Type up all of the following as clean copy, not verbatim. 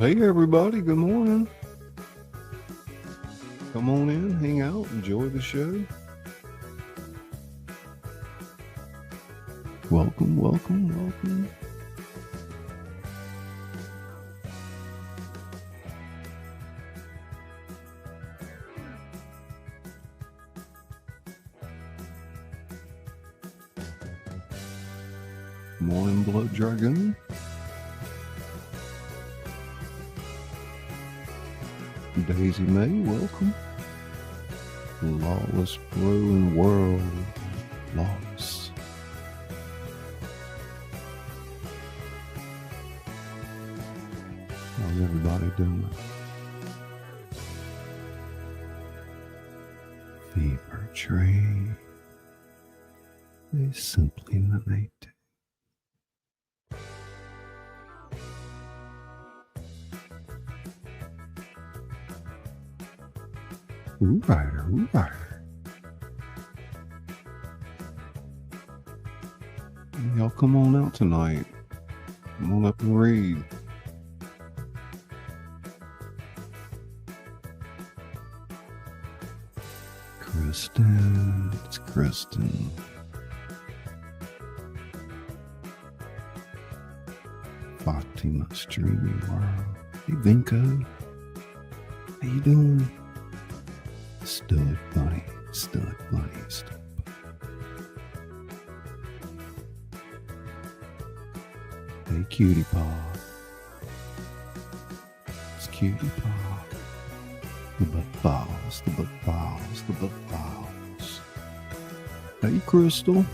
Hey everybody, good morning. Come on in, hang out, enjoy the show. Welcome, welcome, welcome. Morning, Blood Dragoon. Daisy May, welcome. Lawless Brewing World, Lost. How's everybody doing? Fever Train. They simply narrate. Ooh, rider, ooh, rider. Y'all come on out tonight. Come on up and read. Kristen, it's Kristen. Fatima Streamyard. Hey, Vinko. How you doing? Stud bunny, stud bunny, stud bunny. Hey, cutie paw. It's cutie paw. The butt balls, the butt balls, the butt balls. Hey, Crystal.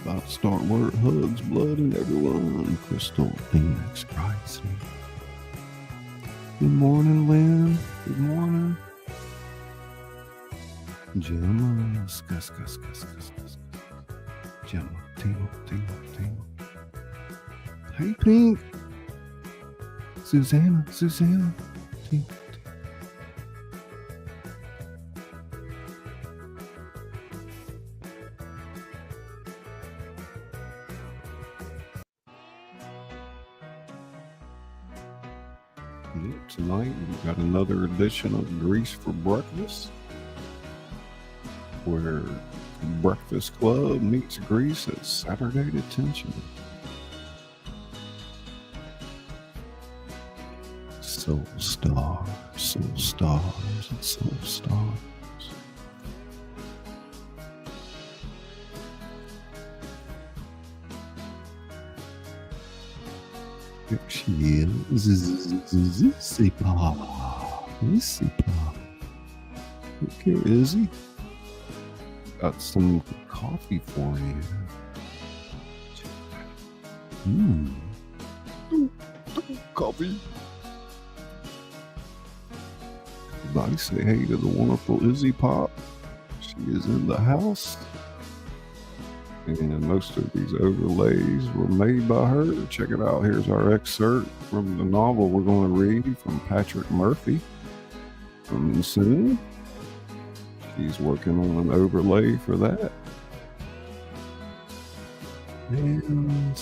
About to start work. Hugs, blood, and everyone. Crystal Phoenix Christ. Good morning, Lynn. Good morning. Gemma, scuss. Gemma, Timo. Hey, Pink. Susanna. Timo. Tonight we've got another edition of Grease for Breakfast, where Breakfast Club meets Grease at Saturday Detention. Soul stars, and soul stars. Here she is. Izzy Pop. Look here, Izzy. Got some coffee for you. Coffee. Everybody say hey to the wonderful Izzy Pop. She is in the house. And most of these overlays were made by her. Check it out. Here's our excerpt from the novel we're going to read from Patrick Murphy. Coming soon. She's working on an overlay for that. And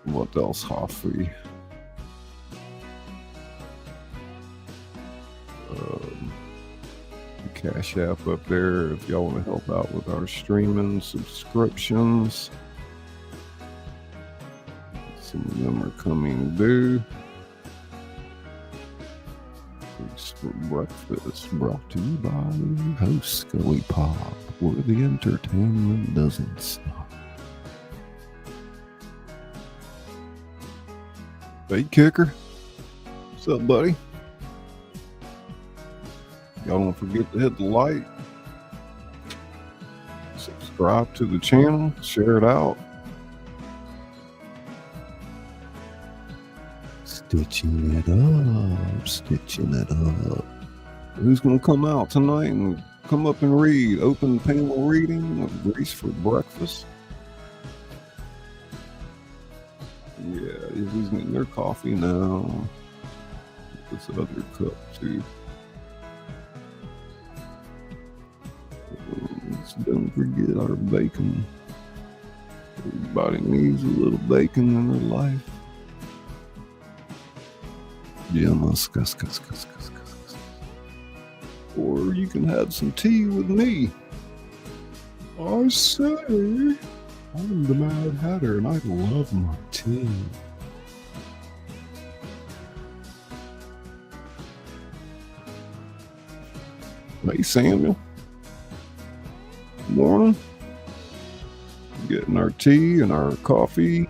what else, Hoffy? Cash App up there if y'all want to help out with our streaming subscriptions. Some of them are coming due. Grease for Breakfast brought to you by host Scully Pop, where the entertainment doesn't stop. Hey, Kicker. What's up, buddy? Y'all don't forget to hit the like, subscribe to the channel, share it out. Stitching it up. Who's going to come out tonight and come up and read? Open panel reading of Grease for Breakfast. Yeah, Izzy's getting their coffee now. This other cup too. Don't forget our bacon. Everybody needs a little bacon in their life. pajamas. Or you can have some tea with me. I say, I'm the Mad Hatter and I love my tea. Hey, Samuel. Good morning. Getting our tea and our coffee.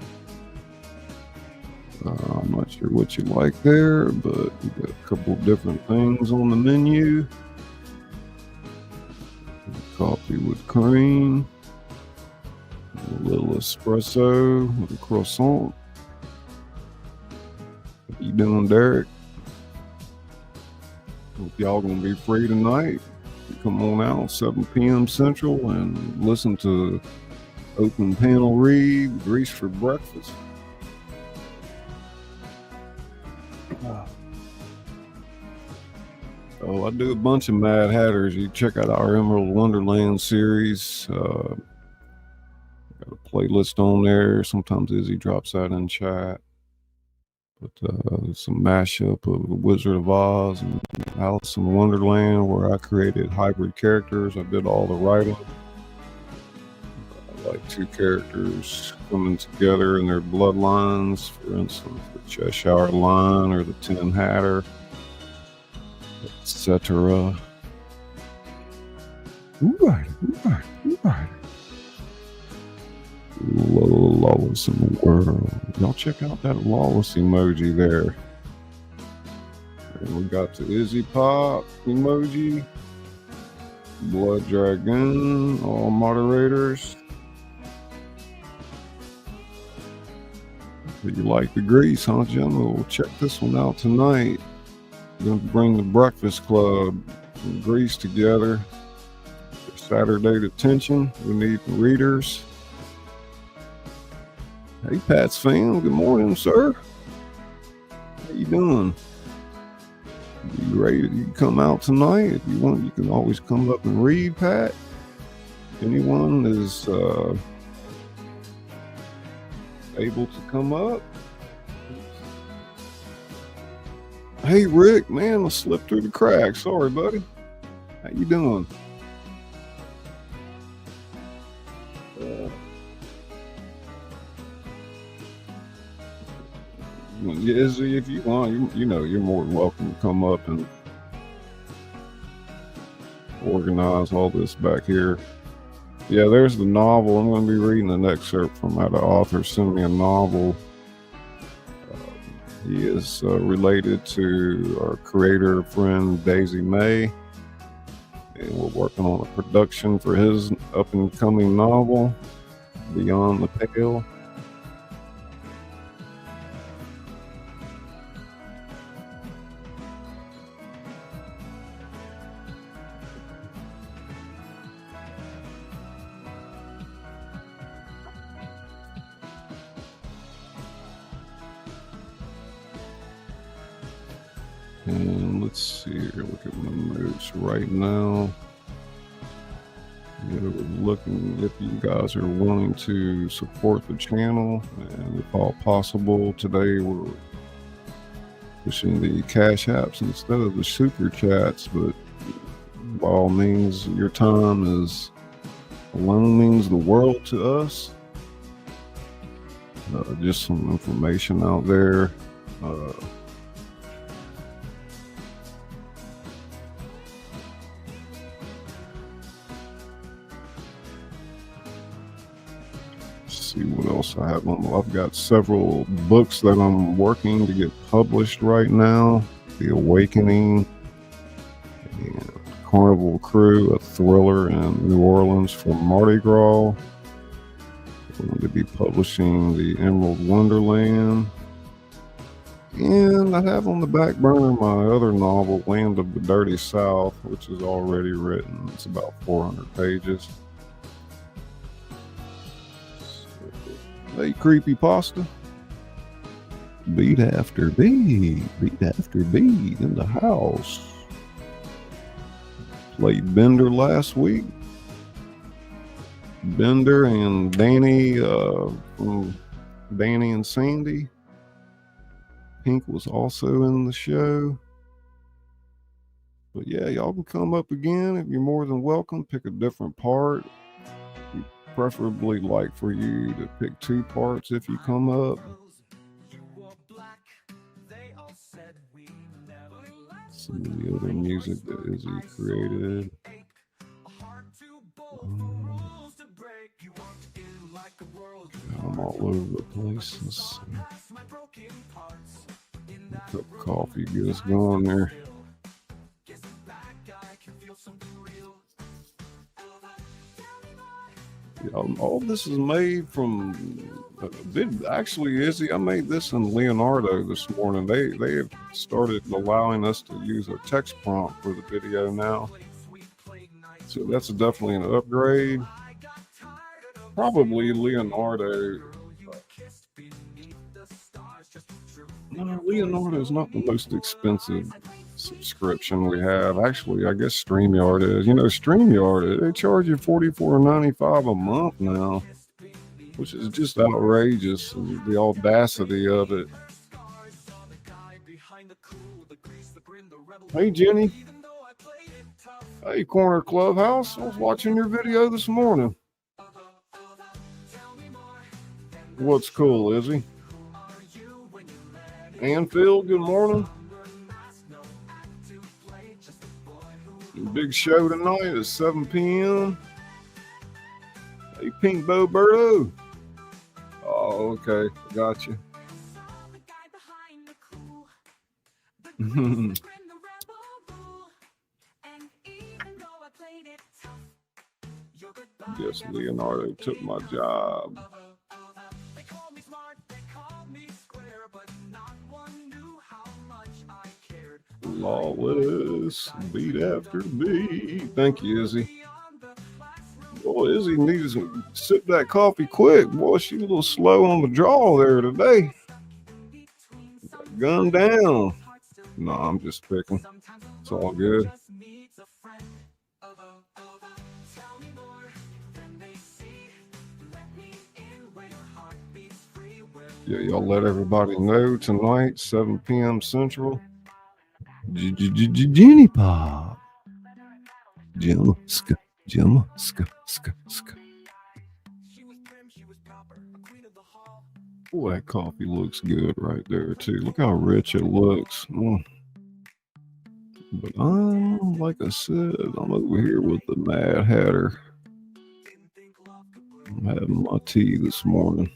I'm not sure what you like there, but we got a couple of different things on the menu. Coffee with cream, a little espresso with a croissant. How you doing, Derek? Hope y'all gonna be free tonight. Come on out 7 p.m. Central and listen to Open Panel Read, Grease for Breakfast. Oh, I do a bunch of Mad Hatters. You check out our Emerald Wonderland series. Got a playlist on there. Sometimes Izzy drops that in chat. But some mashup of The Wizard of Oz and Alice in Wonderland, where I created hybrid characters. I did all the writing. I like 2 characters coming together in their bloodlines. For instance, the Cheshire Lion or the Tin Hatter, etc. Lawless in the world. Y'all check out that lawless emoji there. And we got the Izzy Pop emoji, Blood Dragon, all moderators. You like the grease, huh, Jim? We'll check this one out tonight. We're going to bring the Breakfast Club and Grease together for Saturday detention. We need readers. Hey, Pat's fam. Good morning, sir. How you doing? You ready to come out tonight? If you want, you can always come up and read, Pat. Anyone is able to come up. Hey, Rick, man, I slipped through the cracks. Sorry, buddy. How you doing? Izzy, if you want, you know, you're more than welcome to come up and organize all this back here. Yeah, there's the novel. I'm going to be reading an excerpt from that. Author sent me a novel. He is related to our creator friend Daisy May, and we're working on a production for his up and coming novel, Beyond the Pale. And let's see here, look at my notes right now. Yeah, we're looking if you guys are willing to support the channel, and if all possible, today we're pushing the cash apps instead of the super chats, but by all means, your time is alone means the world to us. Just some information out there. See what else I have on. I've got several books that I'm working to get published right now. The Awakening and Carnival Crew, a thriller in New Orleans for Mardi Gras. I'm going to be publishing the Emerald Wonderland. And I have on the back burner my other novel, Land of the Dirty South, which is already written. It's about 400 pages. Hey, creepy pasta. Beat after beat in the house. Played Bender last week. Bender and Danny from Danny and Sandy. Pink was also in the show. But yeah, y'all can come up again if you're more than welcome. Pick a different part. We preferably like for you to pick 2 parts if you come up. Some of the other music that Izzy created. I'm all over the place. Let's see. A cup of coffee, get us going there. Yeah, all this is made from. Actually, Izzy, I made this in Leonardo this morning. They have started allowing us to use a text prompt for the video now, so that's definitely an upgrade. Probably Leonardo. No, Leonardo is not the most expensive subscription we have. Actually, I guess Streamyard is. You know, Streamyard, they charge you $44.95 a month now, which is just outrageous. The audacity of it. Hey, Jenny. Hey, Corner Clubhouse. I was watching your video this morning. What's cool, Izzy? Anfield, good morning. Big show tonight at 7 p.m. Hey, Pink Boberto. Oh, okay. Got you. Guess Leonardo took my job. Lawless, beat after beat. Thank you, Izzy. Boy, Izzy needs to sip that coffee quick. Boy, she's a little slow on the draw there today. Gun down. No, I'm just picking. It's all good. Yeah, y'all let everybody know tonight, 7 p.m. Central. Jenny Pop. Jim, ska. Boy, that coffee looks good right there, too. Look how rich it looks. But like I said, I'm over here with the Mad Hatter. I'm having my tea this morning.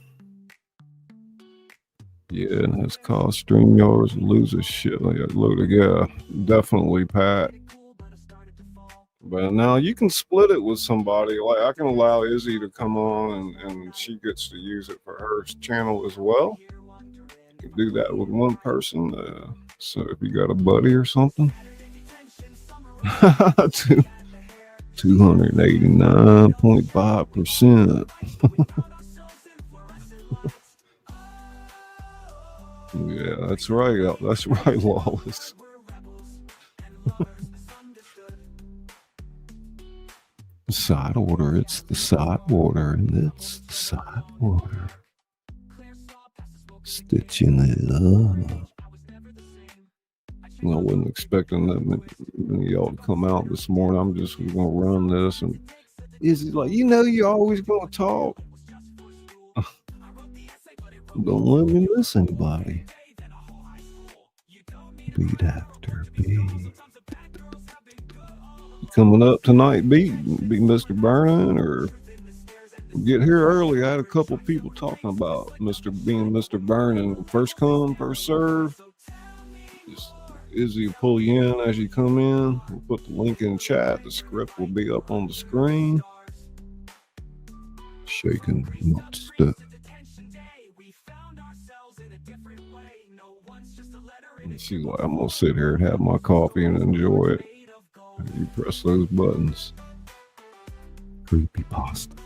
Yeah, and that's cost StreamYards loses shit like a load of gas. Definitely, Pat. But now you can split it with somebody. Like I can allow Izzy to come on and she gets to use it for her channel as well. You can do that with one person. So if you got a buddy or something. 289.5%. Yeah, that's right. That's right, Lawless. Side order. It's the side order, and it's the side order. Stitching it up. I wasn't expecting that many of y'all to come out this morning. I'm just going to run this. And Izzy's like, you're always going to talk. Don't let me miss anybody. Beat after beat. You coming up tonight, beat Mr. Burnin', or get here early? I had a couple people talking about Mr. Burnin'. First come, first serve. Just Izzy will pull you in as you come in. We'll put the link in chat. The script will be up on the screen. Shaking, not stuck. She's like, I'm gonna sit here and have my coffee and enjoy it. You press those buttons. Creepy pasta.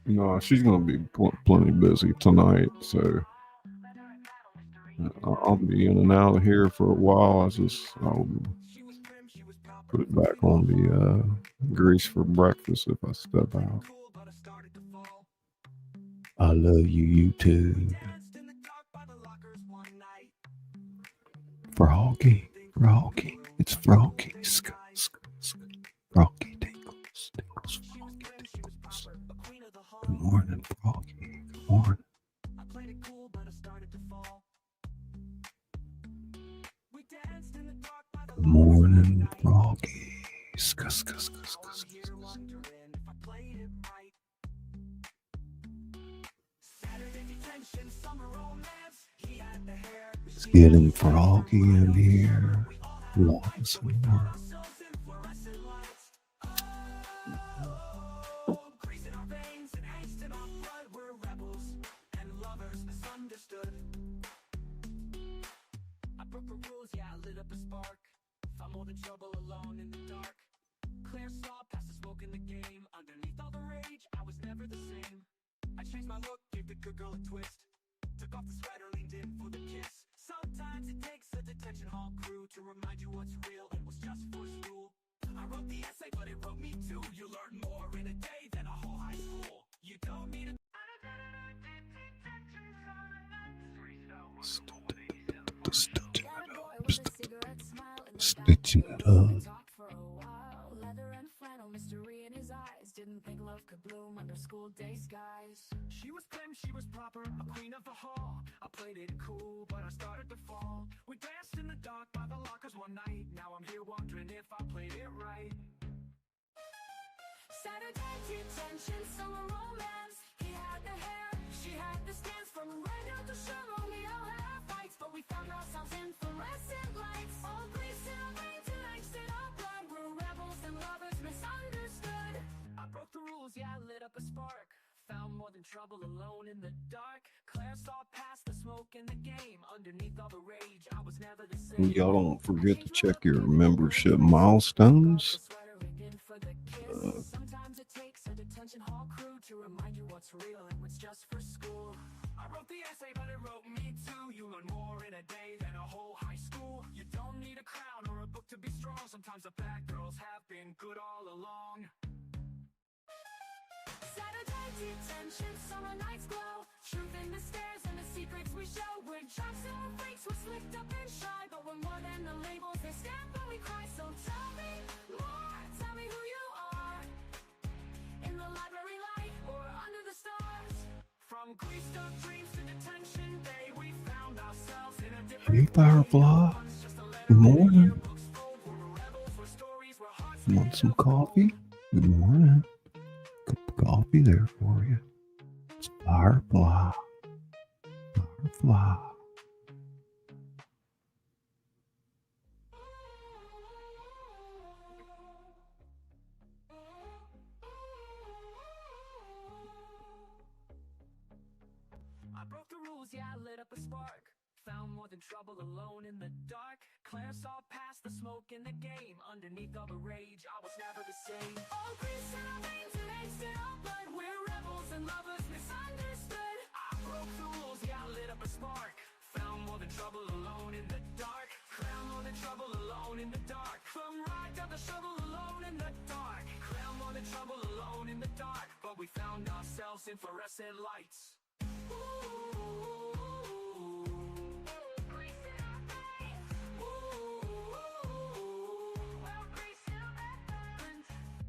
No, she's gonna be plenty busy tonight, so I'll be in and out of here for a while. Put it back on the grease for breakfast if I step out. I love you, YouTube. Froggy, Froggy, it's Froggy. Froggy tingles, tingles, Froggy tingles. Good morning, Froggy. Good morning. Good morning, Froggy. Skus. Let's get him Froggy in here. Lots more. Stitching it up. Didn't think love could bloom under school day skies. She was prim, she was proper, a queen of the hall. I played it cool, but I started to fall. We danced in the dark by the lockers one night. Now I'm here wondering if I played it right. Saturday detention, summer romance. He had the hair, she had the stance. From right out to show we all had fights, but we found ourselves in fluorescent lights. All greased in our veins and angst in our blood. We're rebels and lovers misunderstood. I broke the rules, yeah, I lit up a spark. Found more than trouble alone in the dark. Claire saw past the smoke in the game. Underneath all the rage, I was never the same. Y'all don't forget to check your membership milestones. Sometimes it takes a detention hall crew to remind you what's real and what's just for school. I wrote the essay, but it wrote me too. You learn more in a day than a whole high school. You don't need a crown or a book to be strong. Sometimes the bad girls have been good all along. Saturday detention, summer nights glow. Truth in the stairs and the secrets we show. We're jocks and we're freaks, we're slicked up and shy. But we're more than the labels, they stand when we cry. So tell me more, tell me who you are. In the library light or under the stars. From greased up dreams to detention day, we found ourselves in a different. Hey Firefly, good morning. Want some coffee? Good morning. Cup of coffee there for you. It's Firefly. Firefly. I broke the rules, yeah, I lit up a spark. Found more than trouble alone in the dark. Claire saw past the smoke in the game. Underneath all the rage, I was never the same. All grease in our veins and angst in our blood. We're rebels and lovers misunderstood. I broke the rules, yeah, I lit up a spark. Found more than trouble alone in the dark. Found more than trouble alone in the dark. From right down the shovel alone in the dark. Found more than trouble alone in the dark. But we found ourselves in fluorescent lights.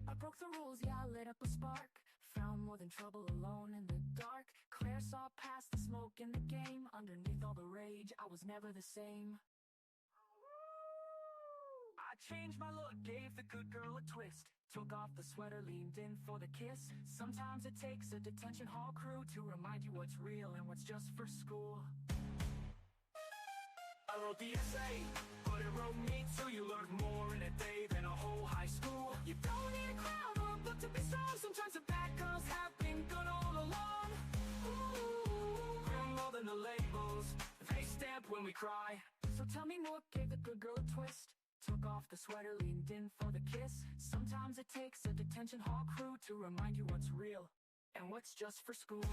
I broke the rules, yeah, I lit up a spark. Found more than trouble alone in the dark. Claire saw past the smoke in the game. Underneath all the rage, I was never the same. I changed my look, gave the good girl a twist. Took off the sweater, leaned in for the kiss. Sometimes it takes a detention hall crew to remind you what's real and what's just for school. I wrote the essay, but it wrote me too. You learned more in a day than a whole high school. You don't need a crown or a book to be strong. Sometimes the bad girls have been good all along. We're more than the labels, they stamp when we cry. So tell me more, gave the good girl a twist. Took off the sweater, leaned in for the kiss. Sometimes it takes a detention hall crew to remind you what's real and what's just for school.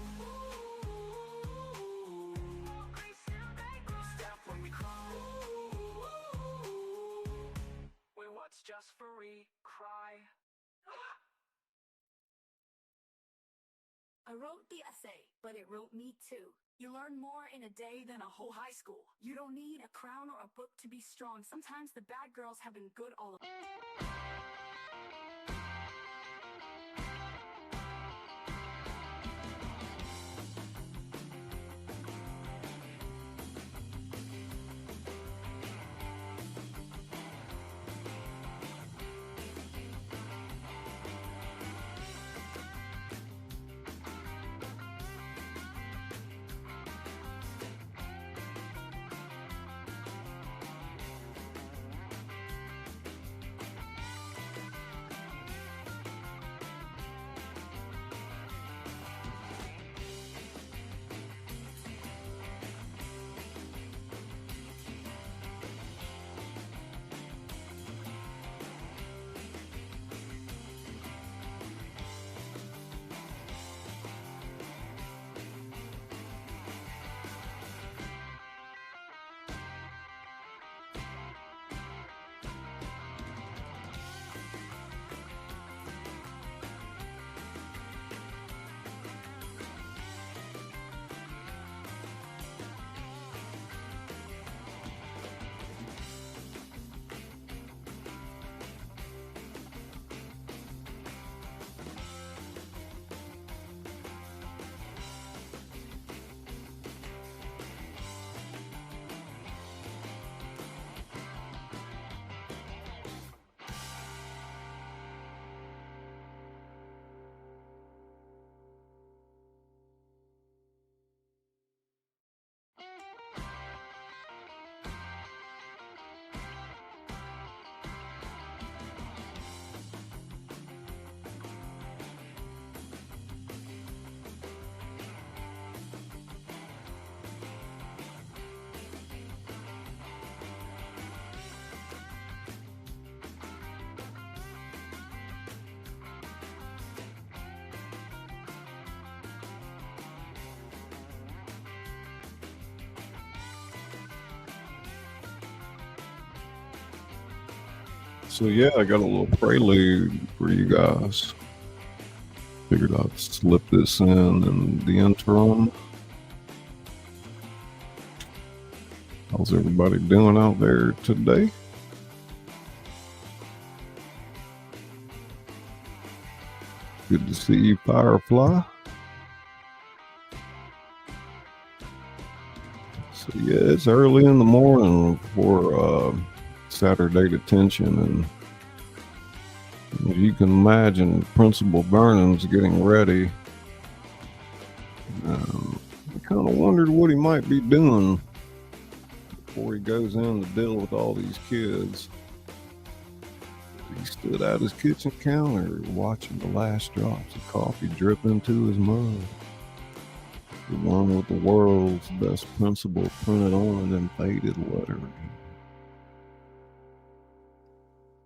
Step when we cry. What's just free. Cry. I wrote the essay, but it wrote me too. You learn more in a day than a whole high school. You don't need a crown or a book to be strong. Sometimes the bad girls have been good all along. So yeah, I got a little prelude for you guys. Figured I'd slip this in the interim. How's everybody doing out there today? Good to see you, Firefly. So yeah, it's early in the morning for Saturday detention, and as you can imagine, Principal Vernon's getting ready. I kind of wondered what he might be doing before he goes in to deal with all these kids. He stood at his kitchen counter watching the last drops of coffee drip into his mug. The one with the world's best principal printed on it in faded lettering.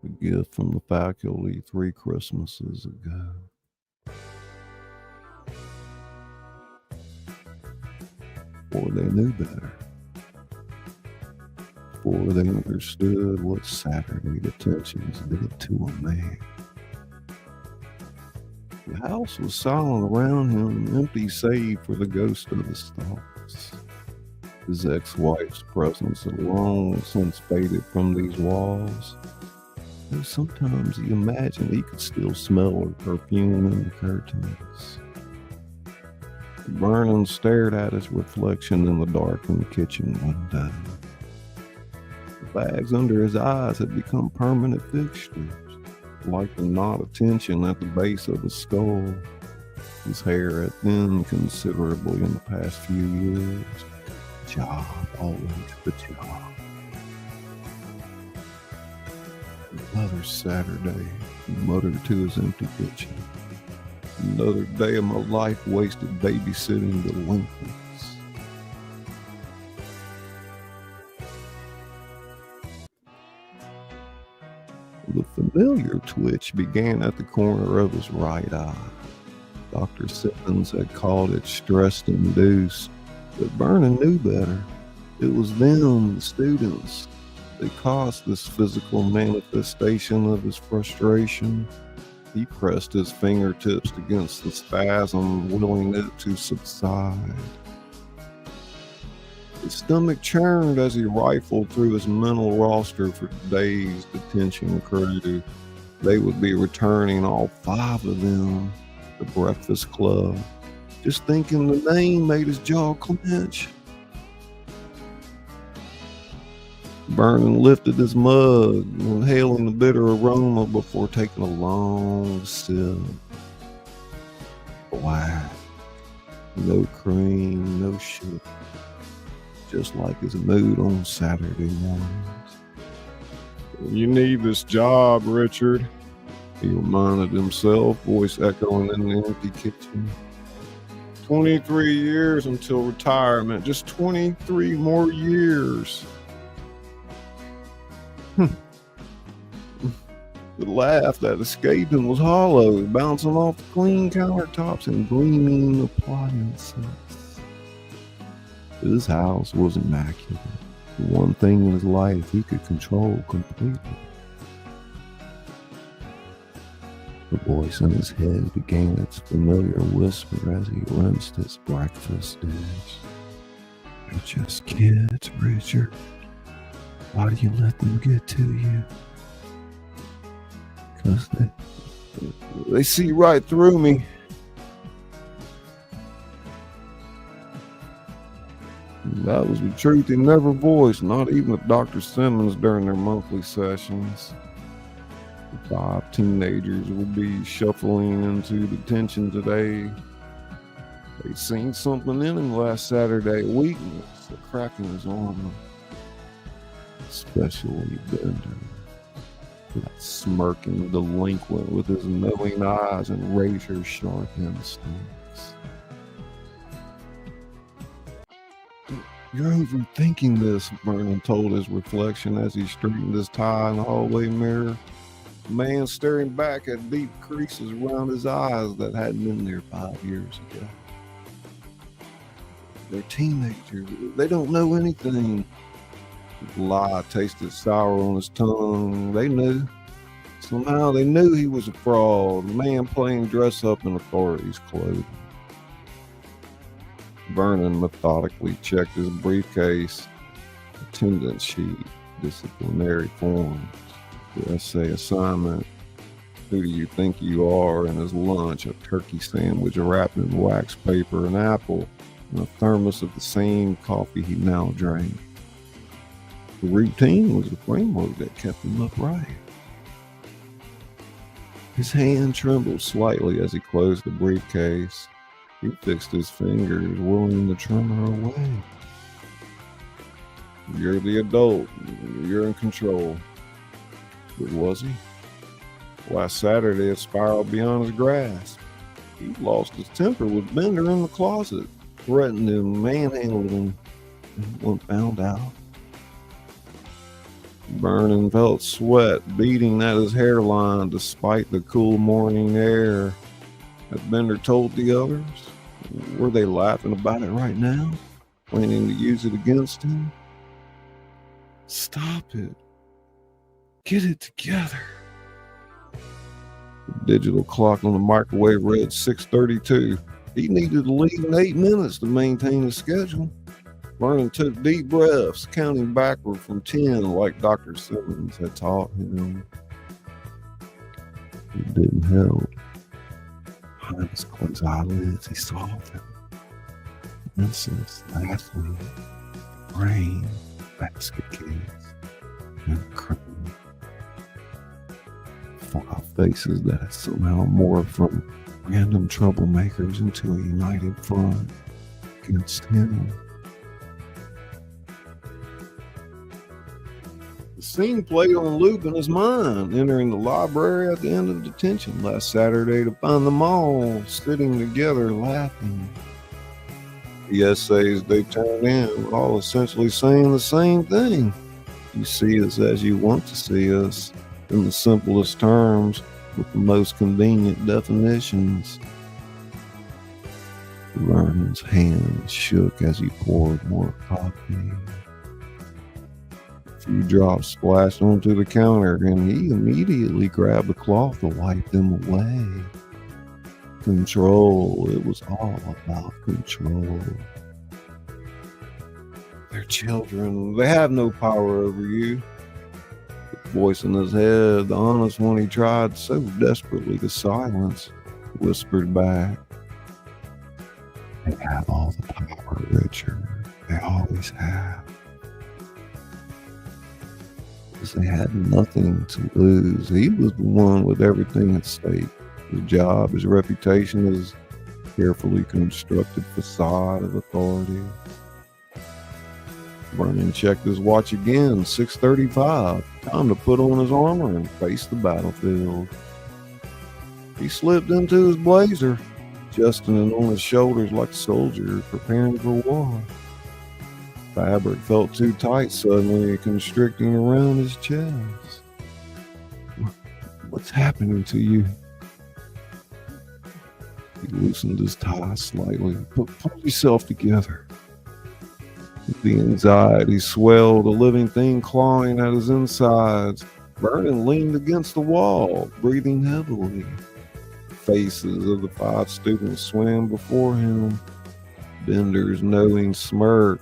A gift from the faculty 3 Christmases ago. Before they knew better. Before they understood what Saturday detentions did to a man. The house was silent around him, empty save for the ghost of his thoughts. His ex-wife's presence had long since faded from these walls. Though sometimes he imagined he could still smell her perfume in the curtains. Vernon stared at his reflection in the darkened kitchen window. The bags under his eyes had become permanent fixtures, like the knot of tension at the base of his skull. His hair had thinned considerably in the past few years. Job, always the job. Another Saturday, he muttered to his empty kitchen. Another day of my life wasted babysitting delinquents. The familiar twitch began at the corner of his right eye. Dr. Simmons had called it stress-induced, but Vernon knew better. It was them, the students. they caused this physical manifestation of his frustration. He pressed his fingertips against the spasm, willing it to subside. His stomach churned as he rifled through his mental roster for today's detention crew. They would be returning, all 5 of them, to the Breakfast Club. Just thinking the name made his jaw clench. Vernon lifted his mug, inhaling the bitter aroma before taking a long sip. Black. No cream, no sugar. Just like his mood on Saturday mornings. You need this job, Richard, he reminded himself, voice echoing in the empty kitchen. 23 years until retirement. Just 23 more years. The laugh that escaped him was hollow, bouncing off the clean countertops and gleaming appliances. His house was immaculate. The one thing in his life he could control completely. The voice in his head began its familiar whisper as he rinsed his breakfast dish. They're just kids, Richard. Why do you let them get to you? Because they see right through me. That was the truth he never voiced, not even with Dr. Simmons during their monthly sessions. The 5 teenagers would be shuffling into detention today. They'd seen something in him last Saturday, a weakness, a crack in his armor. Especially Bender, that smirking delinquent with his knowing eyes and razor-sharp instincts. You're overthinking this, Vernon told his reflection as he straightened his tie in the hallway mirror. The man staring back at deep creases around his eyes that hadn't been there 5 years ago. They're teenagers. They don't know anything. The lie tasted sour on his tongue. They knew. Somehow they knew he was a fraud, a man playing dress up in authorities' clothing. Vernon methodically checked his briefcase, attendance sheet, disciplinary forms, the essay assignment, who do you think you are, and his lunch, a turkey sandwich wrapped in wax paper, an apple, and a thermos of the same coffee he now drank. The routine was the framework that kept him upright. His hand trembled slightly as he closed the briefcase. He fixed his fingers, willing the tremor away. You're the adult. You're in control. But was he? Last Saturday, it spiraled beyond his grasp. He lost his temper with Bender in the closet, threatened him, manhandled him, and when found out. Vernon felt sweat beating at his hairline despite the cool morning air. Had Bender told the others? Were they laughing about it right now? Planning to use it against him? Stop it. Get it together. The digital clock on the microwave read 6:32. He needed to leave in 8 minutes to maintain the schedule. Vernon took deep breaths, counting backward from 10 like Dr. Simmons had taught him. It didn't help. Behind his closed eyelids, he saw them. Princess, athlete, brain, basket case, and cream. 5 faces that had somehow morphed from random troublemakers into a united front against him. The scene played on loop in his mind, entering the library at the end of detention last Saturday to find them all sitting together laughing. The essays they turned in were all essentially saying the same thing. You see us as you want to see us, in the simplest terms, with the most convenient definitions. Vernon's hand shook as he poured more coffee. few drops splashed onto the counter, and he immediately grabbed the cloth to wipe them away. Control. It was all about control. They're children. They have no power over you. The voice in his head, the honest one he tried so desperately to silence, whispered back, "They have all the power, Richard. They always have." Because they had nothing to lose. He was the one with everything at stake. His job, his reputation, his carefully constructed facade of authority. Vernon checked his watch again, 6:35. Time to put on his armor and face the battlefield. He slipped into his blazer, adjusting it on his shoulders like a soldier preparing for war. Fabric felt too tight suddenly, constricting around his chest. "What's happening to you?" He loosened his tie slightly. Pull yourself together." The anxiety swelled, a living thing clawing at his insides. Vernon leaned against the wall, breathing heavily. The faces of the 5 students swam before him. Bender's knowing smirk,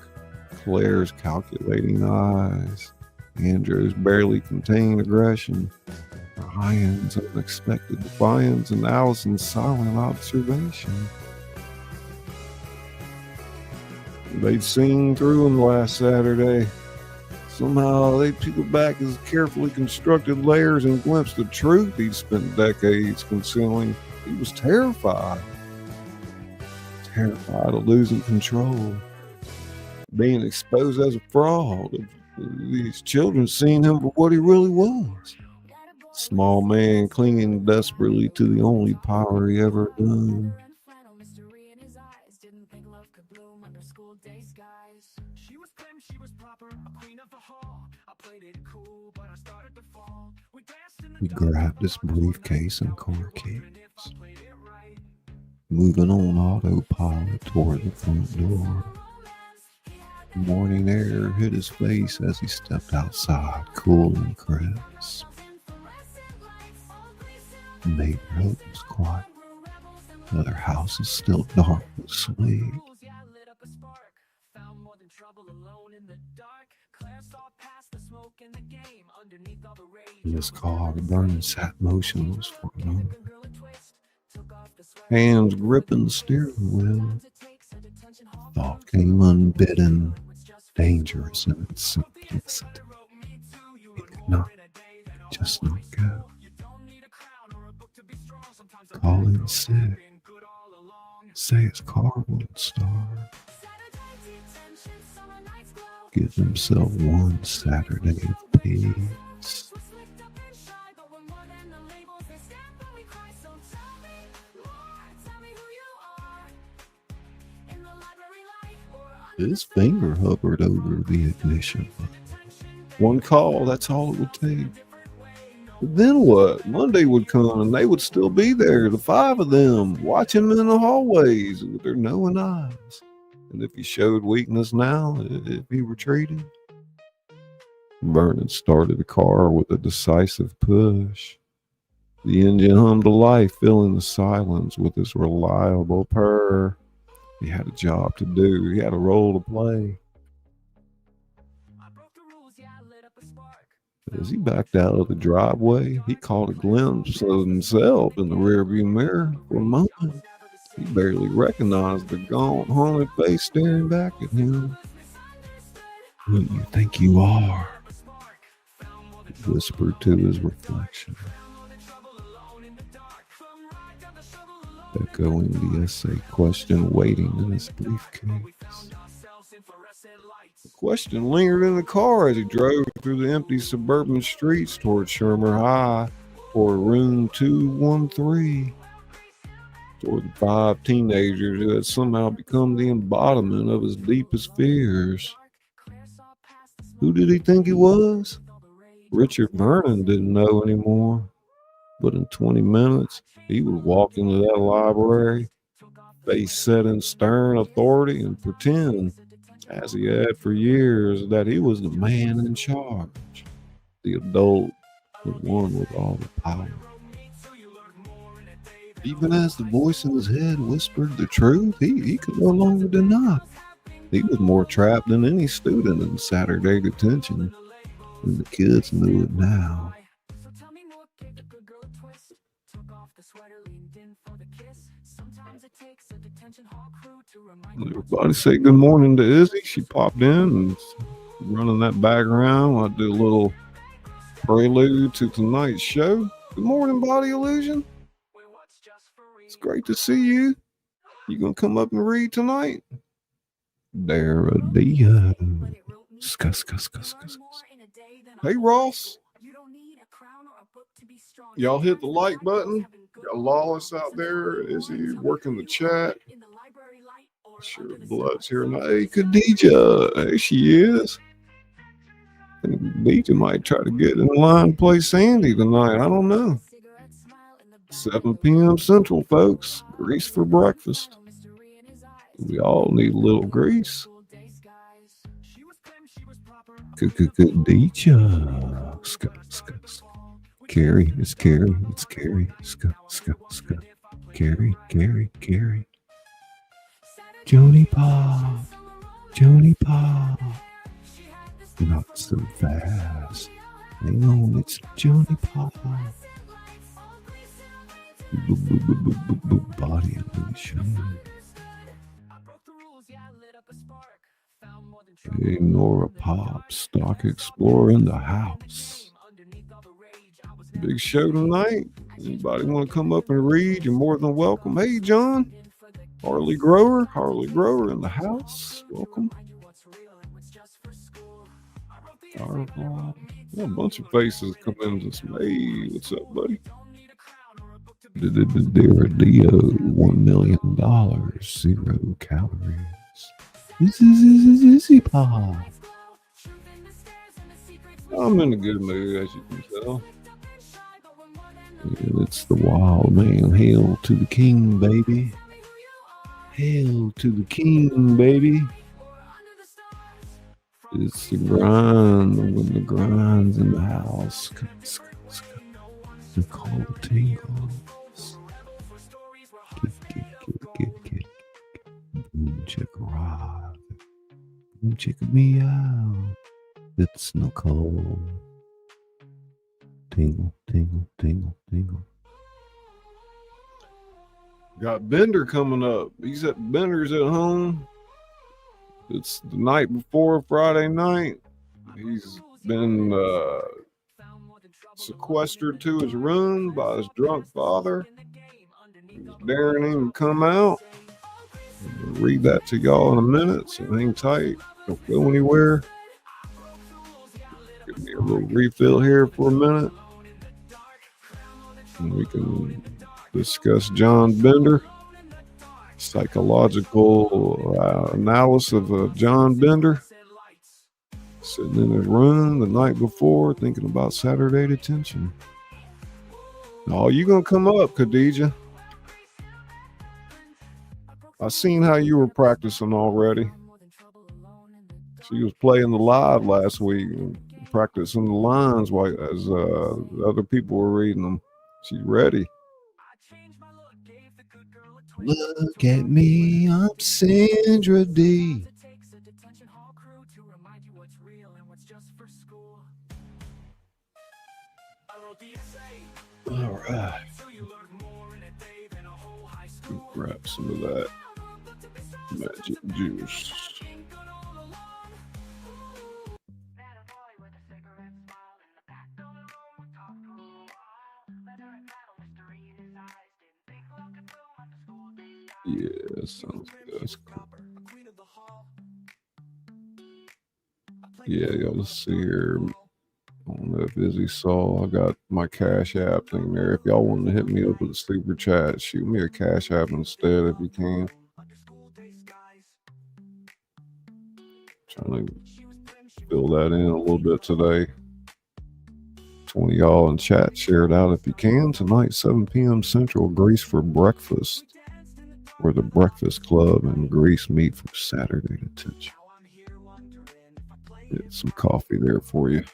Claire's calculating eyes, Andrew's barely contained aggression, Ryan's unexpected defiance, and Allison's silent observation. They'd seen through him last Saturday. Somehow they peeled back his carefully constructed layers and glimpsed the truth he'd spent decades concealing. He was terrified. Terrified of losing control. Being exposed as a fraud. These children seeing him for what he really was. Small man clinging desperately to the only power he ever known. He grabbed his briefcase and car keys, moving on autopilot toward the front door. The morning air hit his face as he stepped outside, cool and crisp. The neighborhood was quiet. The other house is still dark with sleep. In his car, Vernon sat motionless for a moment, hands gripping the steering wheel. Thought came unbidden, dangerous in its simplicity. He could just not go. Call in sick. Say his car wouldn't start. Give himself one Saturday of peace. His finger hovered over the ignition button. One call, that's all it would take. But then what? Monday would come and they would still be there, the 5 of them, watching him in the hallways with their knowing eyes. And if he showed weakness now, if he retreated, Vernon started the car with a decisive push. The engine hummed to life, filling the silence with his reliable purr. He had a job to do. He had a role to play. As he backed out of the driveway, he caught a glimpse of himself in the rearview mirror. For a moment, he barely recognized the gaunt, haunted face staring back at him. "Who do you think you are?" he whispered to his reflection, echoing the essay question waiting in his briefcase. The question lingered in the car as he drove through the empty suburban streets toward Shermer High or room 213, toward the 5 teenagers who had somehow become the embodiment of his deepest fears. Who did he think he was? Richard Vernon didn't know anymore, but in 20 minutes, he would walk into that library, face set in stern authority, and pretend as he had for years, that he was the man in charge, the adult, the one with all the power. Even as the voice in his head whispered the truth, he could no longer deny. He was more trapped than any student in Saturday detention, and the kids knew it now. So tell me more, gave the good girl a twist. Took off the sweater, leaned in for the kiss. Sometimes it takes a detention hall crew to remind you. Everybody say good morning to Izzy. She popped in and running that background. I do a little prelude to tonight's show. Good morning, Body Illusion. It's great to see you. You gonna come up and read tonight? Daradia. Hey, Ross. Y'all hit the like button. Got Lawless out there. Is he working the chat? Sure, Blood's here now. Hey, Khadija. There she is. I think Khadija might try to get in line to play Sandy tonight. I don't know. 7 p.m. Central, folks. Grease for breakfast. We all need a little grease. Khadija. Carrie, it's Carrie, it's Carrie. Carrie. Joni Pop. Not so fast. Hang on, it's Joni Pop. Body illusion. Hey, Nora Pop, Stock Explorer in the house. Big show tonight. Anybody want to come up and read? You're more than welcome. Hey, John. Harley Grower in the house. Welcome. A bunch of faces come in this. Hey, what's up, buddy? $1 million, 0 calories. This is Easy Pop. I'm in a good mood, as you can tell. And it's the wild man. Hail to the king, baby. Hail to the king, baby. It's the grind when the grind's in the house. Nicole tingles. Get. Boom, check ride. Boom, check me out. It's Nicole. Tingle. Got Bender coming up. He's at Bender's at home. It's the night before Friday night. He's been sequestered to his room by his drunk father. He's daring him to come out. I'll read that to y'all in a minute, so hang tight. Don't go anywhere. Give me a little refill here for a minute. And we can discuss John Bender. Psychological analysis of John Bender. Sitting in his room the night before thinking about Saturday detention. Oh, you gonna come up, Khadija? I seen how you were practicing already. She was playing the live last week and practicing the lines while as other people were reading them. She's ready. Look at me, I'm Sandra D. All right. Grab some of that magic juice. Yeah, sounds good. That's cool. Yeah, y'all, let's see here. I don't know if Izzy saw. I got my Cash App thing there. If y'all want to hit me up with a sleeper chat, shoot me a Cash App instead if you can. Trying to fill that in a little bit today. 20 y'all in chat, share it out if you can. Tonight, 7 p.m. Central, Grease for breakfast. Where the Breakfast Club and Grease meet for Saturday detention. Get some coffee there for you.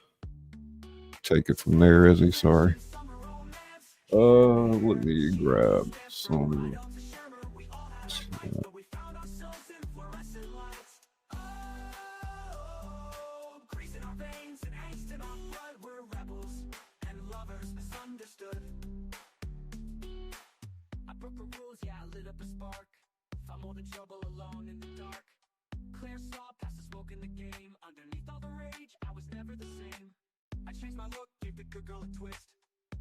Take it from there, Izzy. Sorry. Let me grab some. Trouble alone in the dark. Clear saw past the smoke in the game. Underneath all the rage, I was never the same. I changed my look, gave the good girl a twist.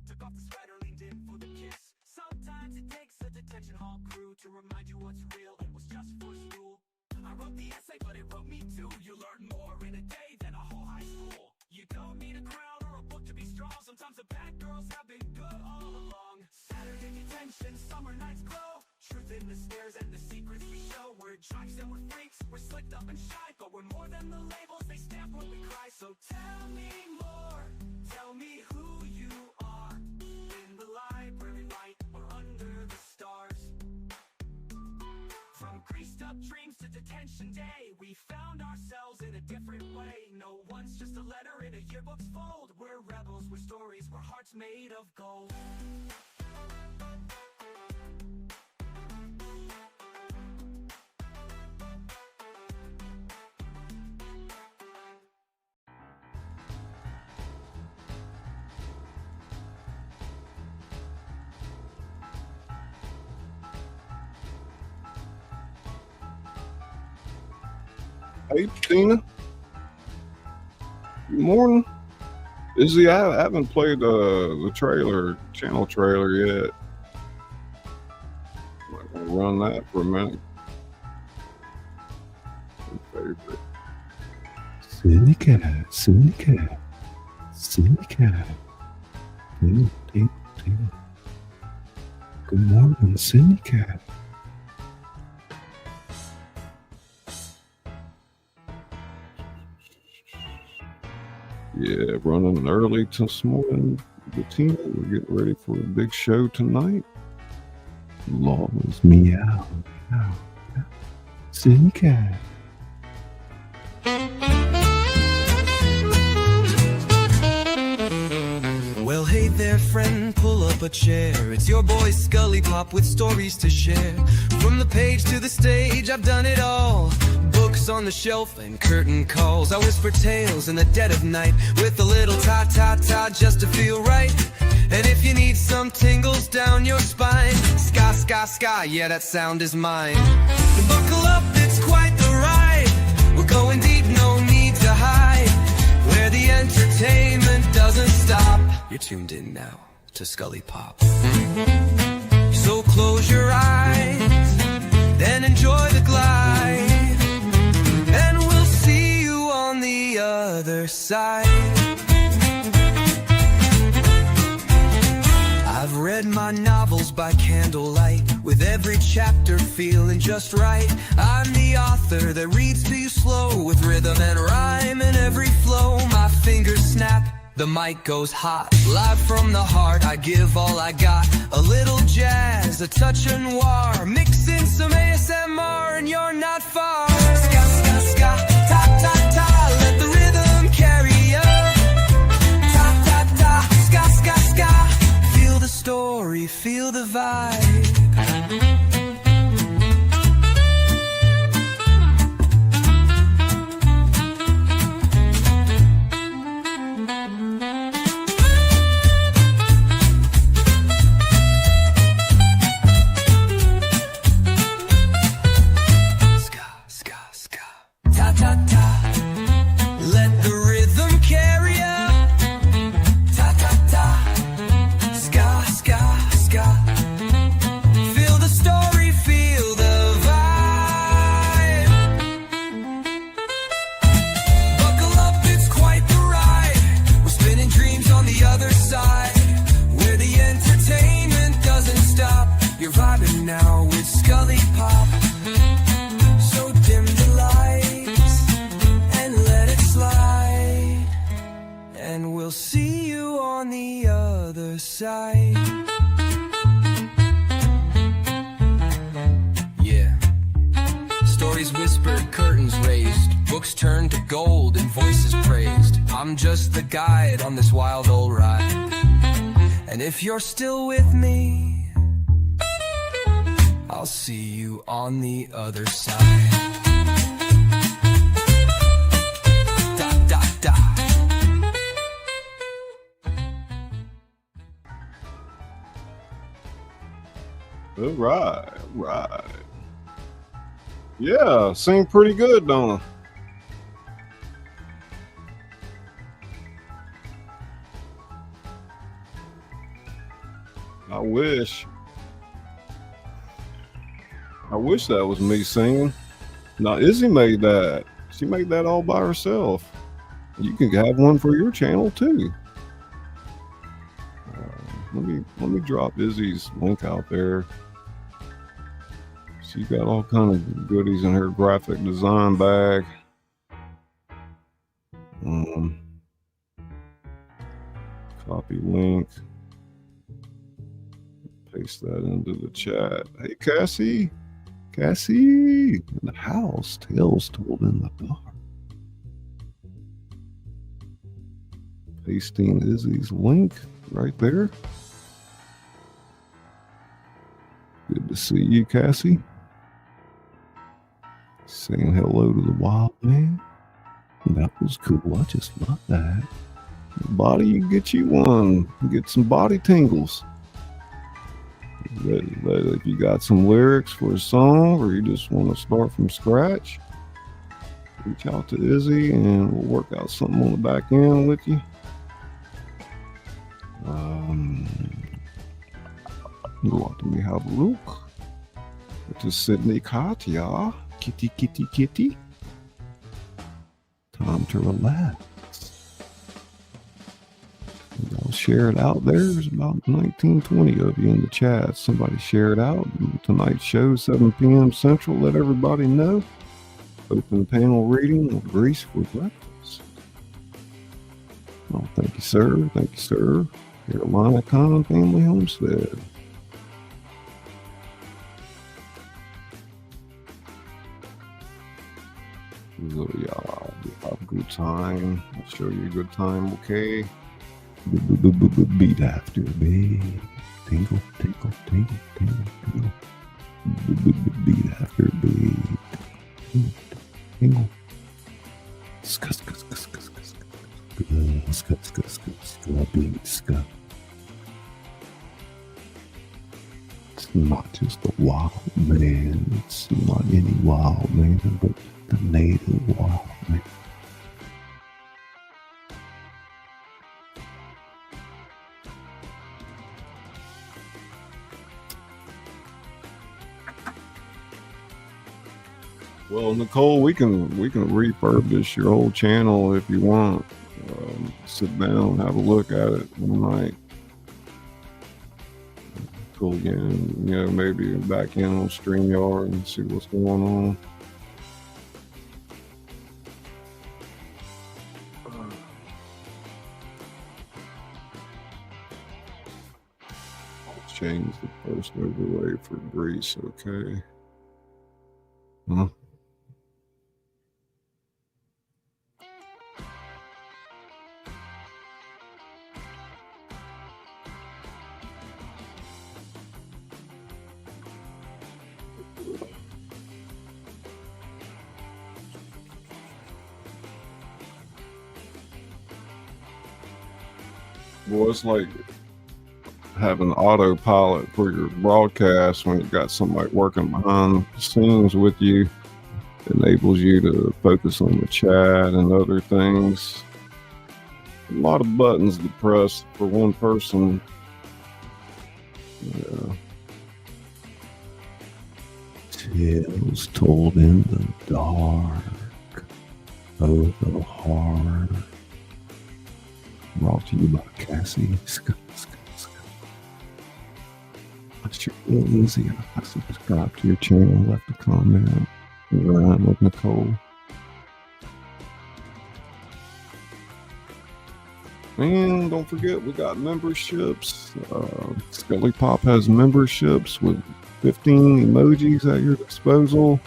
Took off the sweater, leaned in for the kiss. Sometimes it takes a detention hall crew to remind you what's real and what's just for school. I wrote the essay, but it wrote me too. You learn more in a day than a whole high school. You don't need a crown or a book to be strong. Sometimes the bad girls have been good all along. Saturday detention, summer nights glow. Truth in the stairs and the secrets we show. We're jocks and we're freaks, we're slicked up and shy, but we're more than the labels they stamp when we cry. So tell me more, tell me who you are. In the library light or under the stars. From greased up dreams to detention day, we found ourselves in a different way. No one's just a letter in a yearbook's fold. We're rebels, we're stories, we're hearts made of gold. Hey, Tina. Good morning. Izzy, I haven't played the channel trailer yet. I'm gonna run that for a minute. Favorite. Silly cat, silly cat, silly cat. Tina. Good morning, silly cat. Yeah, running early this morning. Tina, we're getting ready for a big show tonight. Laws, meow, meow, meow. Silly cat. Well, hey there, friend, pull up a chair. It's your boy Scully Pop with stories to share. From the page to the stage, I've done it all. Books on the shelf and curtain calls. I whisper tales in the dead of night with a little ta-ta-ta just to feel right. And if you need some tingles down your spine, ska, ska, ska, yeah, that sound is mine. Buckle up, it's quite the ride. We're going deep, no need to hide. Where the entertainment doesn't stop. You're tuned in now to Scully Pop. So close your eyes, then enjoy the glide. And we'll see you on the other side. I've read my novels by candlelight, with every chapter feeling just right. I'm the author that reads to you slow, with rhythm and rhyme in every flow. My fingers snap, the mic goes hot. Live from the heart, I give all I got. A little jazz, a touch of noir, mix in some ASMR and you're not far. Ska, ska, ska, ta, ta, ta, let the rhythm carry you. Ta, ta, ta, ska, ska, ska. Feel the story, feel the vibe. Books turned to gold and voices praised. I'm just the guide on this wild old ride. And if you're still with me, I'll see you on the other side. Da, da, da. All right. Yeah, sing pretty good, don't I? I wish that was me singing. Now, Izzy made that. She made that all by herself. You can have one for your channel too. Let me drop Izzy's link out there. She's got all kind of goodies in her graphic design bag. Copy link. Paste that into the chat. Hey, Cassie. Cassie in the house. Tales told in the dark. Pasting Izzy's link right there. Good to see you, Cassie. Saying hello to the wild man. That was cool. I just love that. Body, you get you one. Get some body tingles. If you got some lyrics for a song or you just want to start from scratch, reach out to Izzy and we'll work out something on the back end with you. Let me have a look. It is Sydney Katya. Kitty, kitty, kitty. Time to relax. I'll share it out there. There's about 19, 20 of you in the chat. Somebody share it out. Tonight's show, 7 p.m. Central. Let everybody know. Open panel reading of Grease for breakfast. Oh, thank you, sir. Thank you, sir. Carolina Con Family Homestead. So, yeah, have a good time. I'll show you a good time, okay? Beat after beat. Tingle, tingle, tingle, tingle, tingle. Beat after beat. Tingle, tingle. Scuss, scuss, scuss, scuss, scuss. Scuss, scuss, scuss, beat, scuss. It's not just a wild man. It's not any wild man, but the native wild man. Well, Nicole, we can refurbish your old channel if you want. Sit down, have a look at it one night. Cool again, maybe back in on Streamyard and see what's going on. Change the post overlay for Grease, okay. Huh? Well, it's like having autopilot for your broadcast when you've got somebody working behind the scenes with you. Enables you to focus on the chat and other things. A lot of buttons to press for one person. Yeah. Tales told in the dark. Oh, the heart. Brought to you by Cassie. What's your easy? I subscribe to your channel, left a comment. Rhyme with Nicole. And don't forget, we got memberships. Scully Pop has memberships with 15 emojis at your disposal.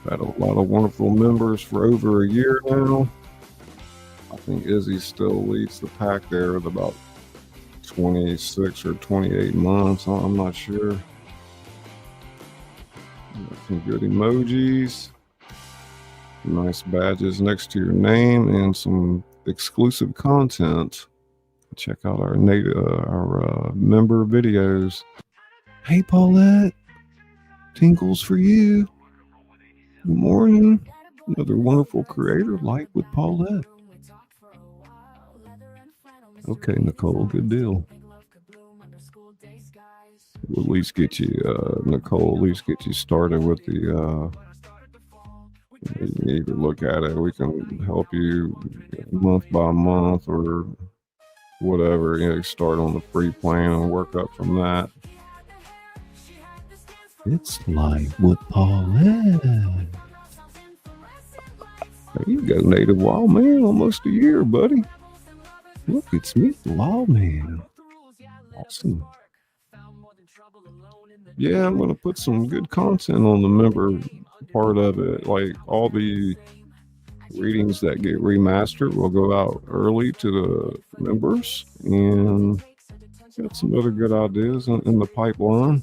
Had a lot of wonderful members for over a year now. I think Izzy still leads the pack there with about 26 or 28 months. I'm not sure. Got some good emojis, nice badges next to your name, and some exclusive content. Check out our member videos. Hey Paulette, tingles for you. Good morning. Another wonderful creator like with Paulette. Okay, Nicole, good deal. We'll at least get you, Nicole, at least get you started with the, you can either look at it, we can help you month by month or whatever, you know, start on the free plan and work up from that. It's like with Paulette. There you go, Native Wild Man, almost a year, buddy. Look, it's me, the Wild Man. Awesome. Yeah, I'm going to put some good content on the member part of it. Like all the readings that get remastered will go out early to the members. And got some other good ideas in the pipeline.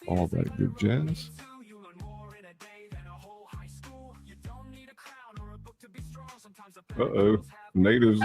All that good jazz. Uh-oh. Natives.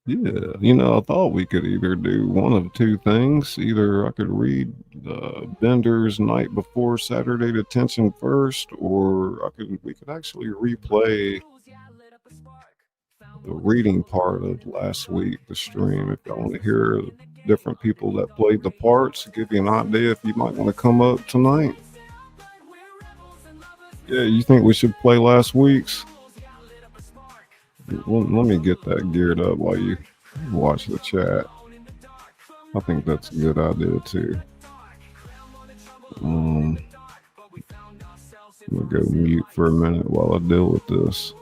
Yeah, you know, I thought we could either do one of two things. Either I could read Bender's Night Before Saturday Detention first, or we could actually replay the reading part of last week, the stream. If y'all want to hear different people that played the parts, give you an idea if you might want to come up tonight. Yeah, you think we should play last week's? Let me get that geared up while you watch the chat. I think that's a good idea too. I'm gonna go mute for a minute while I deal with this.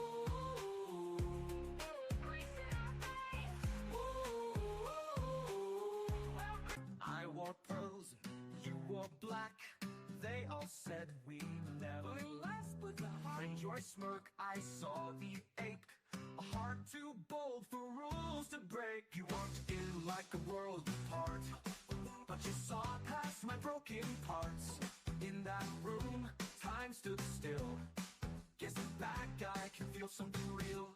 I wore pearls, you wore black. They all said we never last, but behind your smirk I saw the ache. A heart too bold for rules to break. You walked in like a world apart, but you saw past my broken parts. In that room, time stood still. Guess the bad guy can feel something real.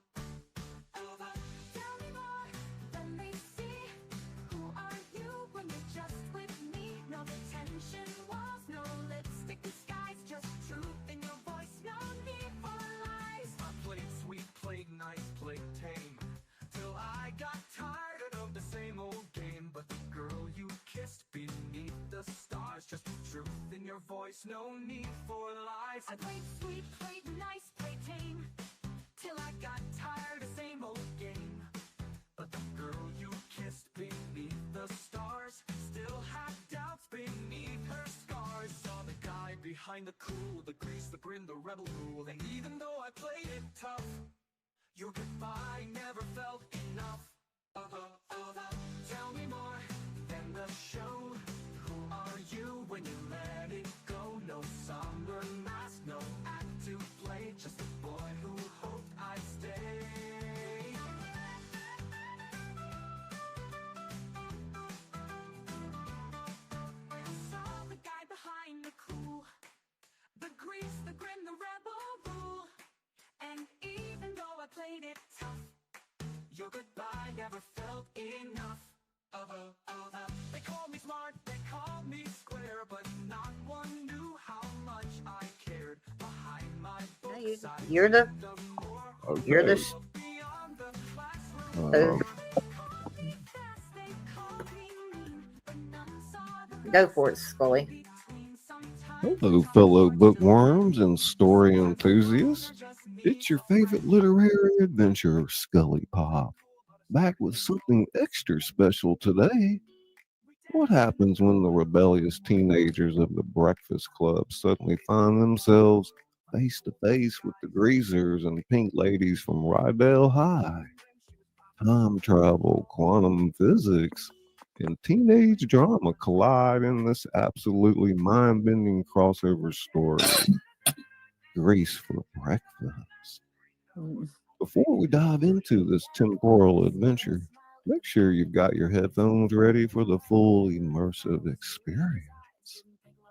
Tell me more than they see. Who are you when you're just with me? No detention walls, no lipstick disguise, just truth in your voice, no need for lies. I played sweet, played nice, played tame, till I got tired of the same old game. But the girl you kissed beneath the stars, just truth in your voice, no need for lies. I played sweet, played nice, played tame, Till I got tired of the same old game. But the girl you kissed beneath the stars still had doubts beneath her scars. Saw the guy behind the cool, the grease, the grin, the rebel rule. And even though I played it tough, your goodbye never felt enough. Tell me more than the show. Who are you when you let it go? No somber mask, no act to play, just a boy who hoped I'd stay. I saw the guy behind the cool, the grease, the grin, the rebel rule. And even though I played it tough, Your goodbye never felt enough. They called me smart, they called me square, but not one knew how much I cared. Behind my books, You're the Okay. you're the Go for it, Scully. Hello, fellow bookworms and story enthusiasts. It's your favorite literary adventurer, Scully Pop, back with something extra special today. What happens when the rebellious teenagers of the Breakfast Club suddenly find themselves face to face with the greasers and pink ladies from Rydell High? Time travel, quantum physics, and teenage drama collide in this absolutely mind bending crossover story, Grease for Breakfast. Before we dive into this temporal adventure, make sure you've got your headphones ready for the full immersive experience.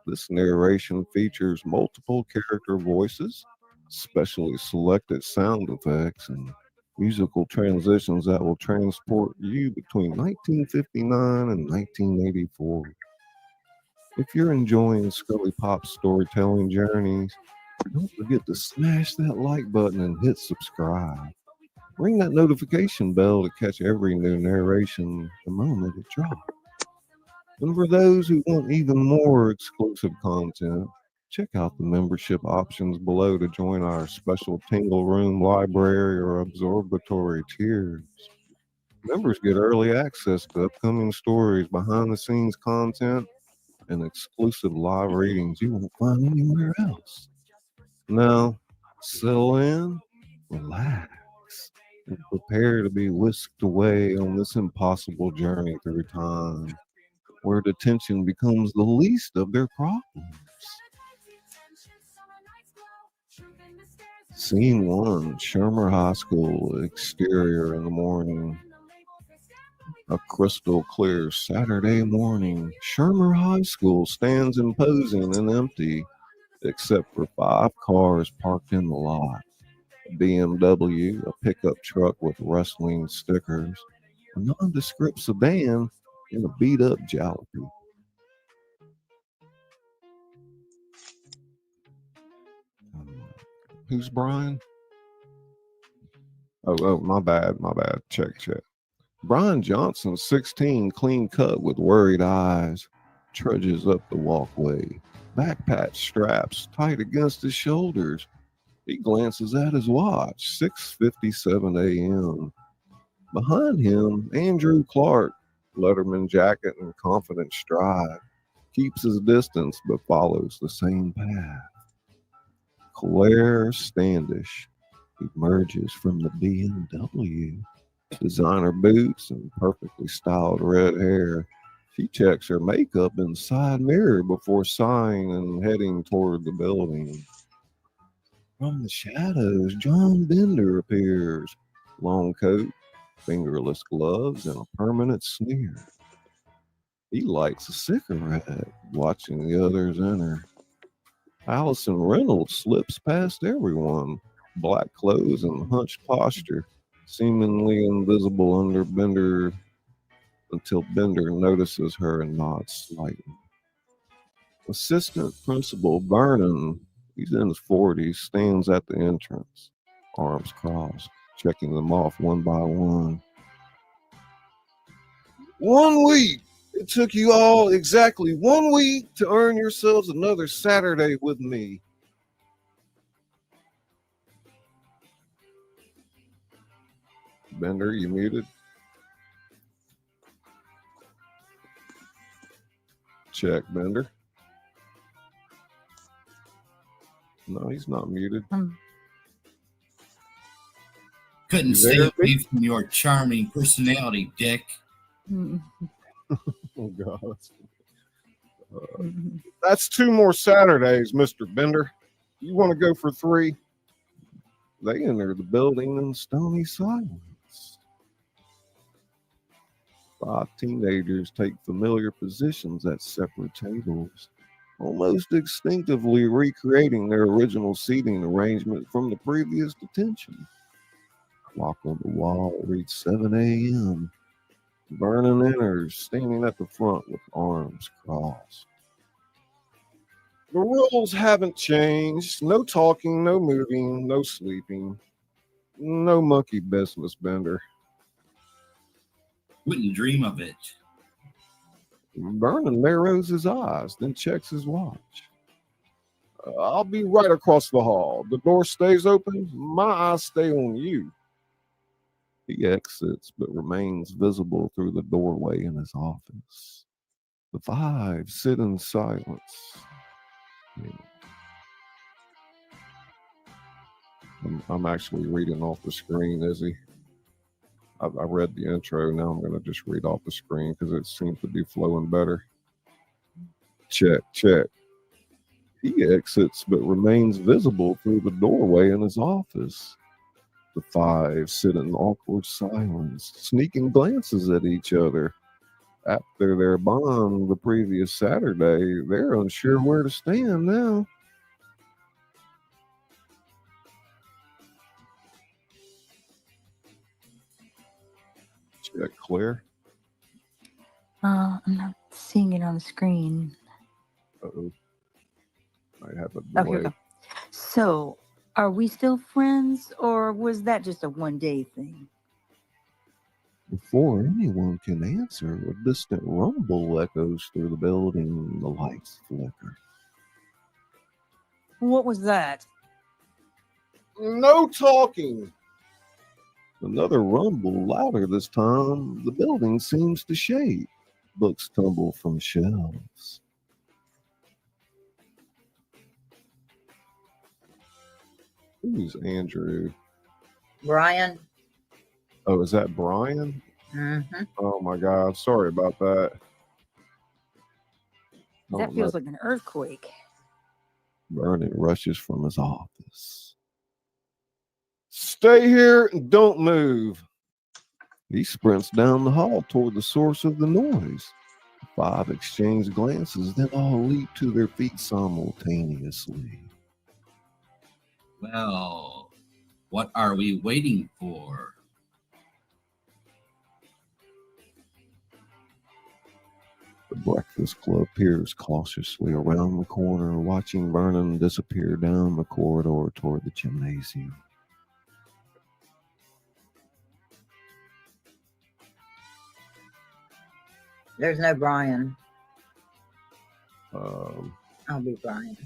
This narration features multiple character voices, specially selected sound effects, and musical transitions that will transport you between 1959 and 1984. If you're enjoying Scully Pop's storytelling journeys, don't forget to smash that like button and hit subscribe. Ring that notification bell to catch every new narration the moment it drops. And for those who want even more exclusive content, check out the membership options below to join our special Tingle Room library or absorbatory tiers. Members get early access to upcoming stories, behind the scenes content, and exclusive live readings you won't find anywhere else. Now, settle in, relax, and prepare to be whisked away on this impossible journey through time, where detention becomes the least of their problems. Scene 1, Shermer High School, exterior in the morning. A crystal clear Saturday morning, Shermer High School stands imposing and empty, except for 5 cars parked in the lot. A BMW, a pickup truck with wrestling stickers, a nondescript sedan, and a beat-up jalopy. Who's Brian? Oh, my bad. Check. Brian Johnson, 16, clean cut with worried eyes, trudges up the walkway, backpack straps tight against his shoulders. He glances at his watch, 6:57 a.m. Behind him, Andrew Clark, Letterman jacket and confident stride, keeps his distance but follows the same path. Claire Standish emerges from the BMW. Designer boots and perfectly styled red hair. She checks her makeup in the side mirror before sighing and heading toward the building. From the shadows, John Bender appears. Long coat, fingerless gloves, and a permanent sneer. He lights a cigarette, watching the others enter. Allison Reynolds slips past everyone, black clothes and hunched posture, seemingly invisible under Bender until Bender notices her and nods slightly. Assistant Principal Vernon, he's in his 40s, stands at the entrance, arms crossed, checking them off one by one. 1 week! It took you all exactly 1 week to earn yourselves another Saturday with me. Bender, you muted? Check, Bender. No, he's not muted. Couldn't stay away from your charming personality, Dick. Oh, God. That's 2 more Saturdays, Mr. Bender. You want to go for 3? They enter the building in stony silence. 5 teenagers take familiar positions at separate tables, almost instinctively recreating their original seating arrangement from the previous detention. Clock on the wall reads 7 a.m. Vernon enters, standing at the front with arms crossed. The rules haven't changed. No talking, no moving, no sleeping. No monkey business, Bender. Wouldn't dream of it. Vernon narrows his eyes, then checks his watch. I'll be right across the hall. The door stays open. My eyes stay on you. He exits, but remains visible through the doorway in his office. The five sit in silence. I'm actually reading off the screen, Izzy. I read the intro. Now I'm going to just read off the screen because it seems to be flowing better. Check, check. He exits, but remains visible through the doorway in his office. The five sit in awkward silence, sneaking glances at each other. After their bond the previous Saturday, they're unsure where to stand now. Check, Claire. I'm not seeing it on the screen. Uh-oh. Might have a Oh, delay. here we go. So, are we still friends, or was that just a one-day thing? Before anyone can answer, a distant rumble echoes through the building. The lights flicker. What was that? No talking. Another rumble, louder this time. The building seems to shake. Books tumble from shelves. Who's Andrew? Brian. Oh, is that Brian? Mm-hmm. Oh my God, sorry about that. That feels like an earthquake. Vernon rushes from his office. Stay here and don't move. He sprints down the hall toward the source of the noise. The five exchange glances, then all leap to their feet simultaneously. Well, what are we waiting for? The Breakfast Club peers cautiously around the corner, watching Vernon disappear down the corridor toward the gymnasium. There's no Brian. I'll be Brian.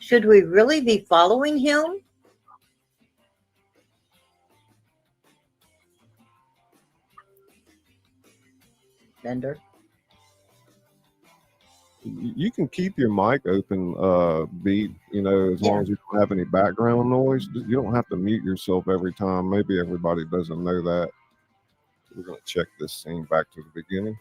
Should we really be following him? Bender. You can keep your mic open, Beat, as long as you don't have any background noise. You don't have to mute yourself every time. Maybe everybody doesn't know that. We're going to check this scene back to the beginning.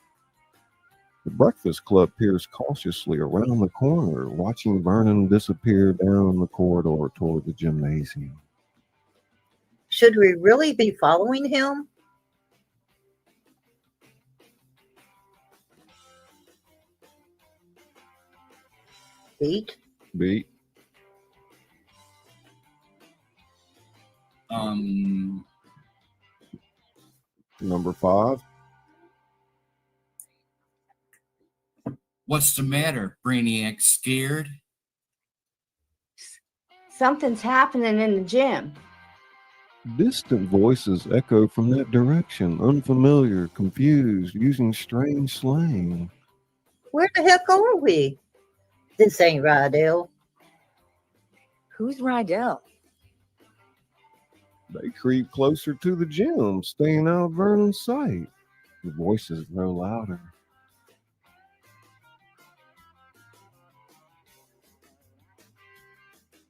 The Breakfast Club peers cautiously around the corner, watching Vernon disappear down the corridor toward the gymnasium. Should we really be following him? Beat. Number 5. What's the matter, Brainiac? Scared? Something's happening in the gym. Distant voices echo from that direction, unfamiliar, confused, using strange slang. Where the heck are we? This ain't Rydell. Who's Rydell? They creep closer to the gym, staying out of Vernon's sight. The voices grow louder.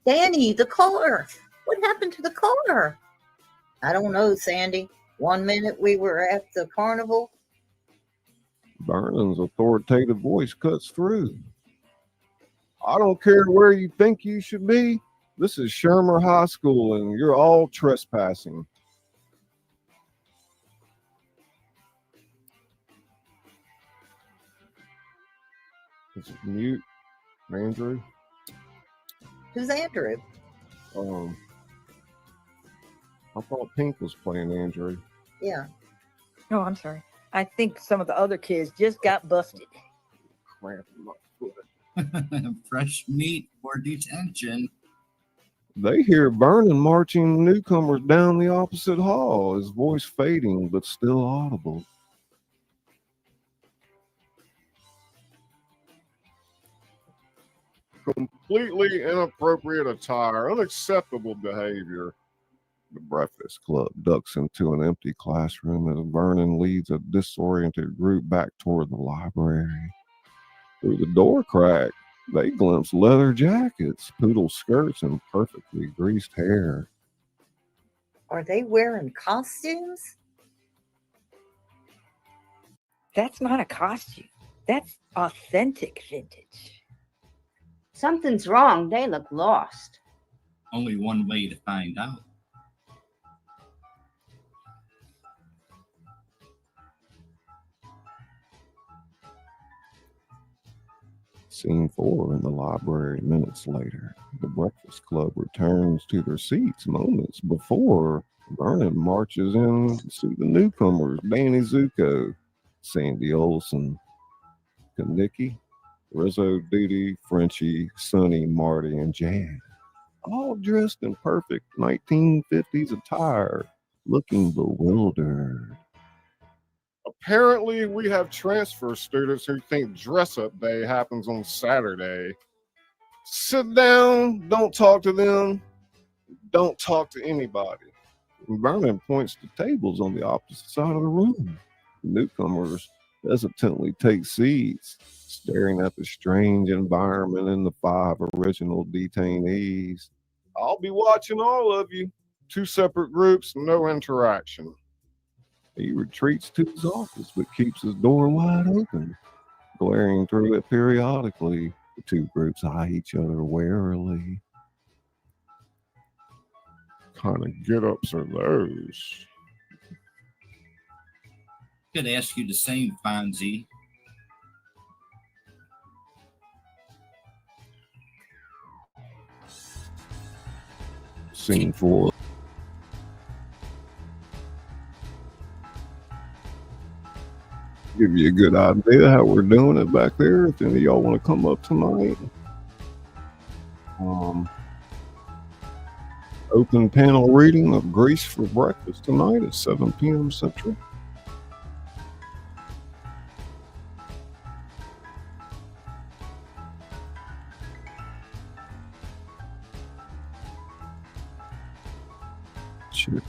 Danny, the car. What happened to the car? I don't know, Sandy. 1 minute we were at the carnival. Vernon's authoritative voice cuts through. I don't care where you think you should be. This is Shermer High School, and you're all trespassing. Is it mute, Andrew? Who's Andrew? I thought Pink was playing Andrew. Yeah. Oh, I'm sorry. I think some of the other kids just got busted. Cramp in my foot. Fresh meat for detention. They hear Vernon marching newcomers down the opposite hall, his voice fading but still audible. Completely inappropriate attire, unacceptable behavior. The Breakfast Club ducks into an empty classroom as Vernon leads a disoriented group back toward the library. Through the door crack, they glimpse leather jackets, poodle skirts, and perfectly greased hair. Are they wearing costumes? That's not a costume. That's authentic vintage. Something's wrong. They look lost. Only one way to find out. Scene 4 in the library minutes later. The Breakfast Club returns to their seats moments before Vernon marches in to see the newcomers, Danny Zuko, Sandy Olson, Kaniki, Rizzo, Didi, Frenchie, Sonny, Marty, and Jan, all dressed in perfect 1950s attire, looking bewildered. Apparently, we have transfer students who think dress-up day happens on Saturday. Sit down, don't talk to them, don't talk to anybody. Vernon points to tables on the opposite side of the room. Newcomers hesitantly take seats, staring at the strange environment and the 5 original detainees. I'll be watching all of you. 2 separate groups, no interaction. He retreats to his office but keeps his door wide open, glaring through it periodically. The 2 groups eye each other warily. Kind of get-ups are those? Could ask you the same, Fonzie. Scene 4. Give you a good idea how we're doing it back there. If any of y'all want to come up tonight. Open panel reading of Grease for Breakfast tonight at 7 p.m. Central.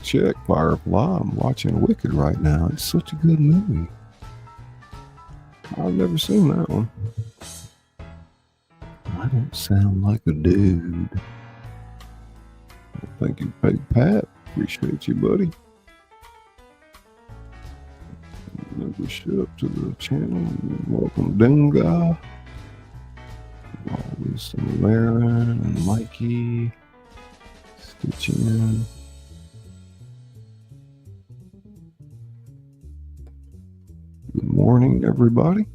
Check, Firefly. I'm watching Wicked right now. It's such a good movie. I've never seen that one. I don't sound like a dude. Well, thank you, Peg Pat. Appreciate you, buddy. Membership to the channel. Welcome, Doom Guy. Always Laren and Mikey. Stitching in. Good morning, everybody.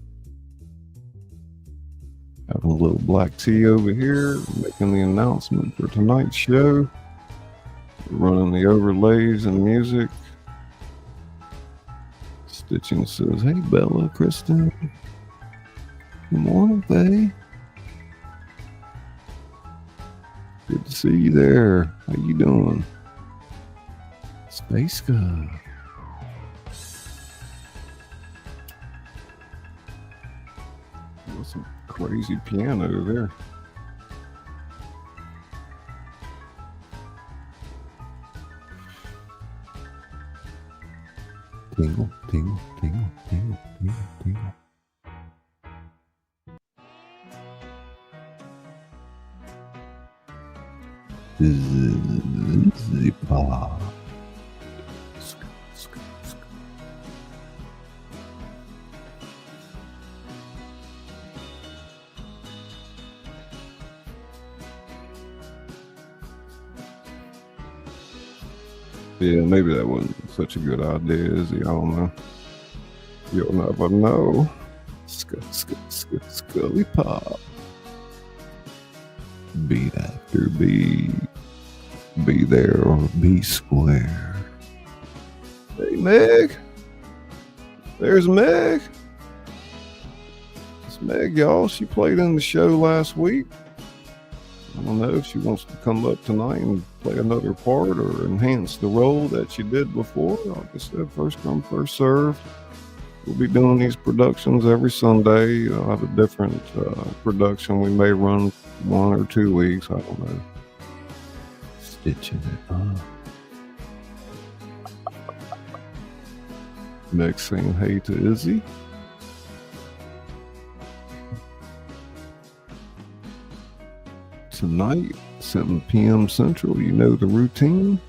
Having a little black tea over here, making the announcement for tonight's show. Running the overlays and music. Stitching says, hey, Bella, Kristen. Good morning, Faye. Good to see you there. How you doing? Space Guy. That's some crazy piano there. Tingle, tingle, tingle, tingle, tingle, tingle. Zippa. Yeah, maybe that wasn't such a good idea, is he? I don't know. You'll never know. Scully Pop. Beat after beat. Be there or be square. Hey, Meg. There's Meg. It's Meg, y'all. She played in the show last week. I don't know if she wants to come up tonight and play another part or enhance the role that she did before. Like I said, first come, first serve. We'll be doing these productions every Sunday. I'll have a different production. We may run 1 or 2 weeks. I don't know. Stitching it up. Meg saying hey to Izzy. Tonight, 7 p.m. Central, you know the routine.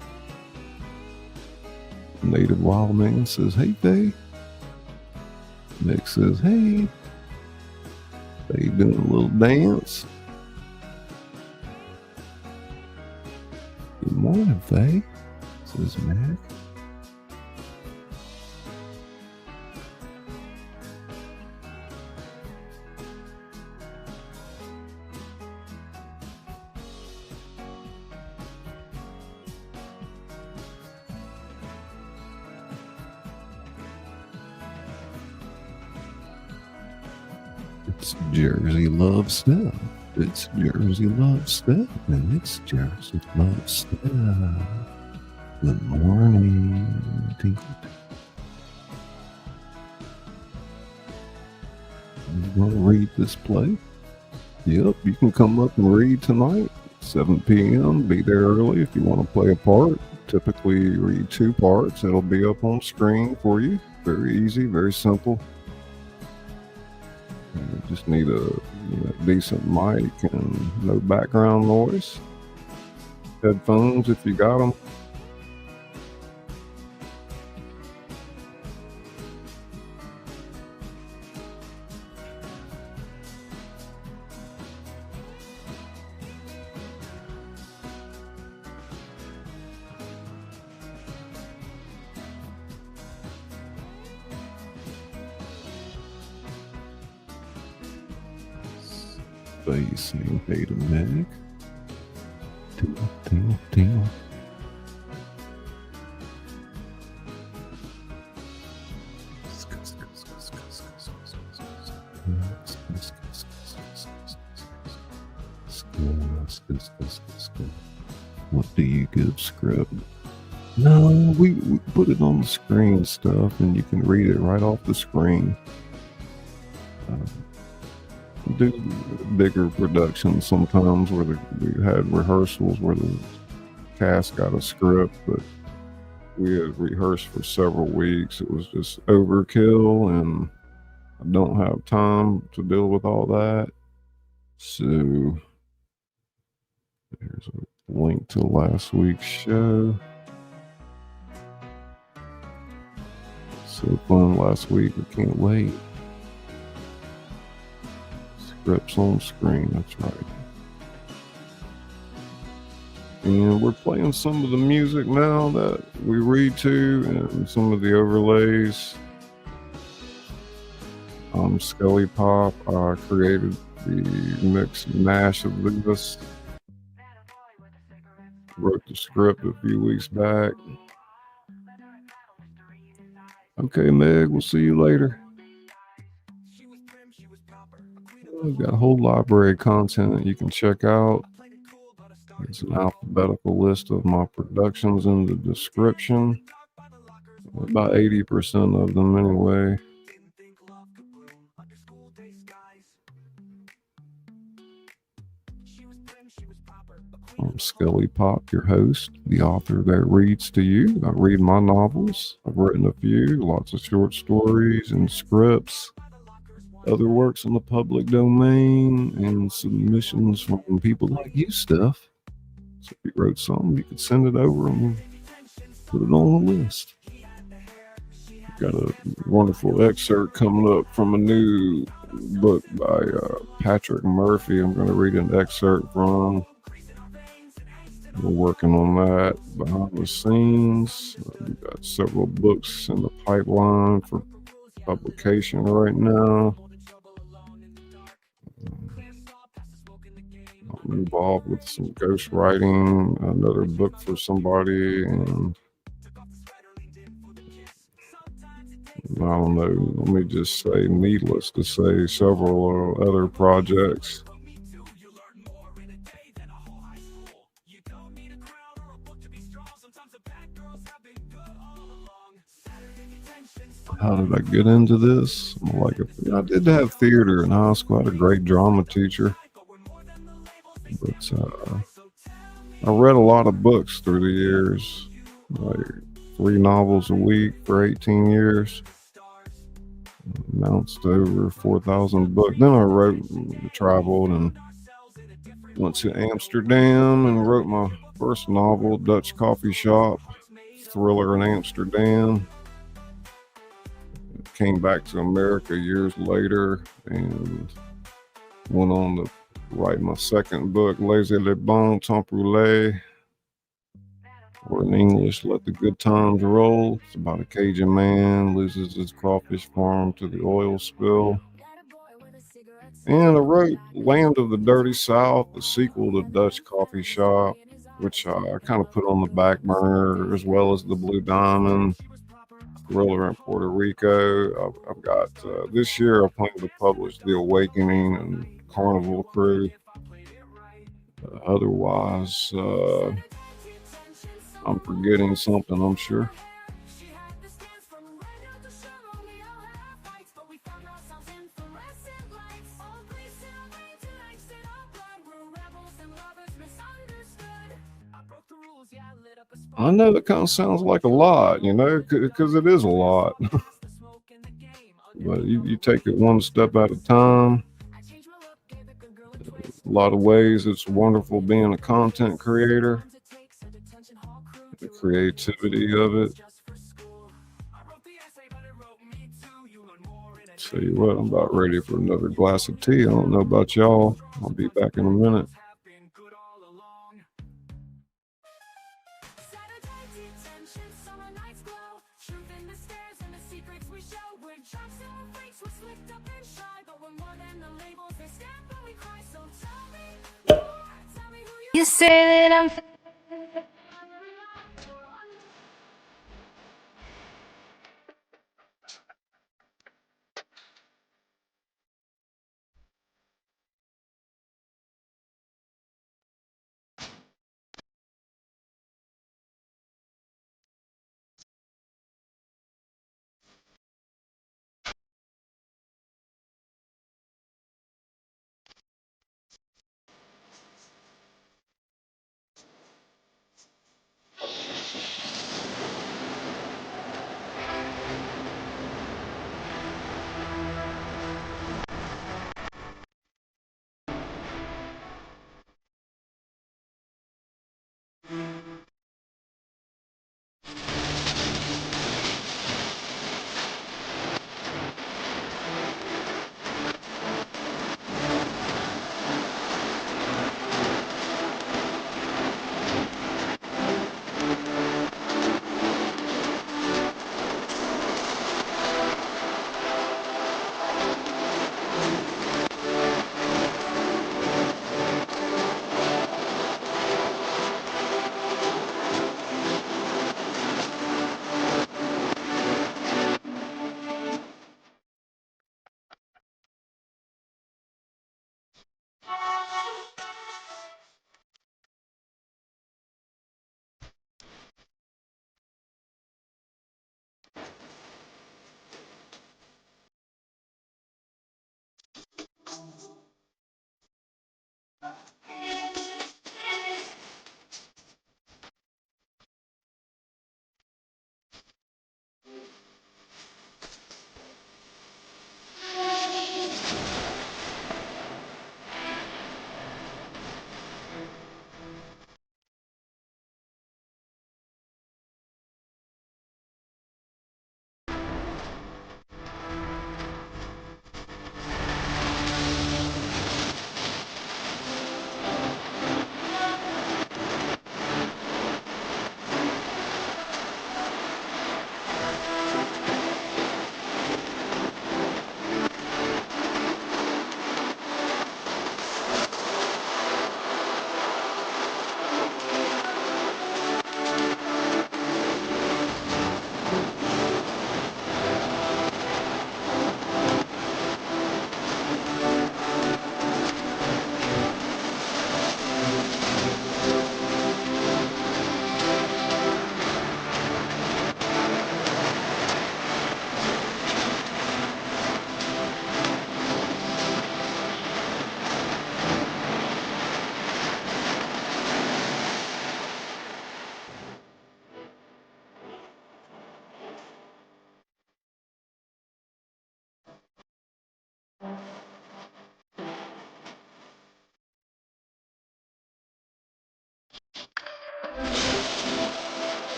Native Wild Man says, hey, Faye. Nick says, hey. Faye doing a little dance. Good morning, Faye, says Mac. It's Jersey Love Stuff. It's Jersey Love Stuff. And it's Jersey Love Stuff. Good morning. You want to read this play? Yep, you can come up and read tonight. 7 p.m. Be there early if you want to play a part. Typically read 2 parts. It'll be up on screen for you. Very easy, very simple. You just need a decent mic and no background noise. Headphones if you got them. Facing Beta Meg. Tingle. What do you give script? No, we put it on the screen stuff and you can read it right off the screen. Do bigger productions sometimes where we had rehearsals where the cast got a script, but we had rehearsed for several weeks. It was just overkill and I don't have time to deal with all that. So there's a link to last week's show. So fun last week, I can't wait. Scripts on screen, that's right. And we're playing some of the music now that we read to and some of the overlays. Scully Pop created the mix and mash of this. Wrote the script a few weeks back. Okay, Meg, we'll see you later. We've got a whole library of content you can check out. It's an alphabetical list of my productions in the description. About 80% of them anyway. I'm Scully Pop, your host, the author that reads to you. I read my novels. I've written a few, lots of short stories and scripts, other works in the public domain, and submissions from people like you, Steph. So if you wrote something, you could send it over and put it on the list. Got a wonderful excerpt coming up from a new book by Patrick Murphy. I'm going to read an excerpt from. We're working on that behind the scenes. We've got several books in the pipeline for publication right now. I'm involved with some ghostwriting, another book for somebody, and I don't know, let me just say, needless to say, several other projects. How did I get into this? I did have theater in high school. I had a great drama teacher. But I read a lot of books through the years, like 3 novels a week for 18 years. Amounts to over 4,000 books. Then I wrote, traveled, and went to Amsterdam and wrote my first novel, Dutch Coffee Shop, thriller in Amsterdam. Came back to America years later and went on to write my second book, Laissez, Bon Temps Rouler, or in English, Let the Good Times Roll. It's about a Cajun man loses his crawfish farm to the oil spill. And I wrote Land of the Dirty South, the sequel to Dutch Coffee Shop, which I kind of put on the back burner, as well as The Blue Diamond, Thriller in Puerto Rico. I've got, this year I plan to publish The Awakening and Carnival Crew. Otherwise, I'm forgetting something, I'm sure. I know that kind of sounds like a lot, you know, because it is a lot. But you take it one step at a time. A lot of ways it's wonderful being a content creator. The creativity of it. Tell you what, I'm about ready for another glass of tea. I don't know about y'all. I'll be back in a minute. You say that I'm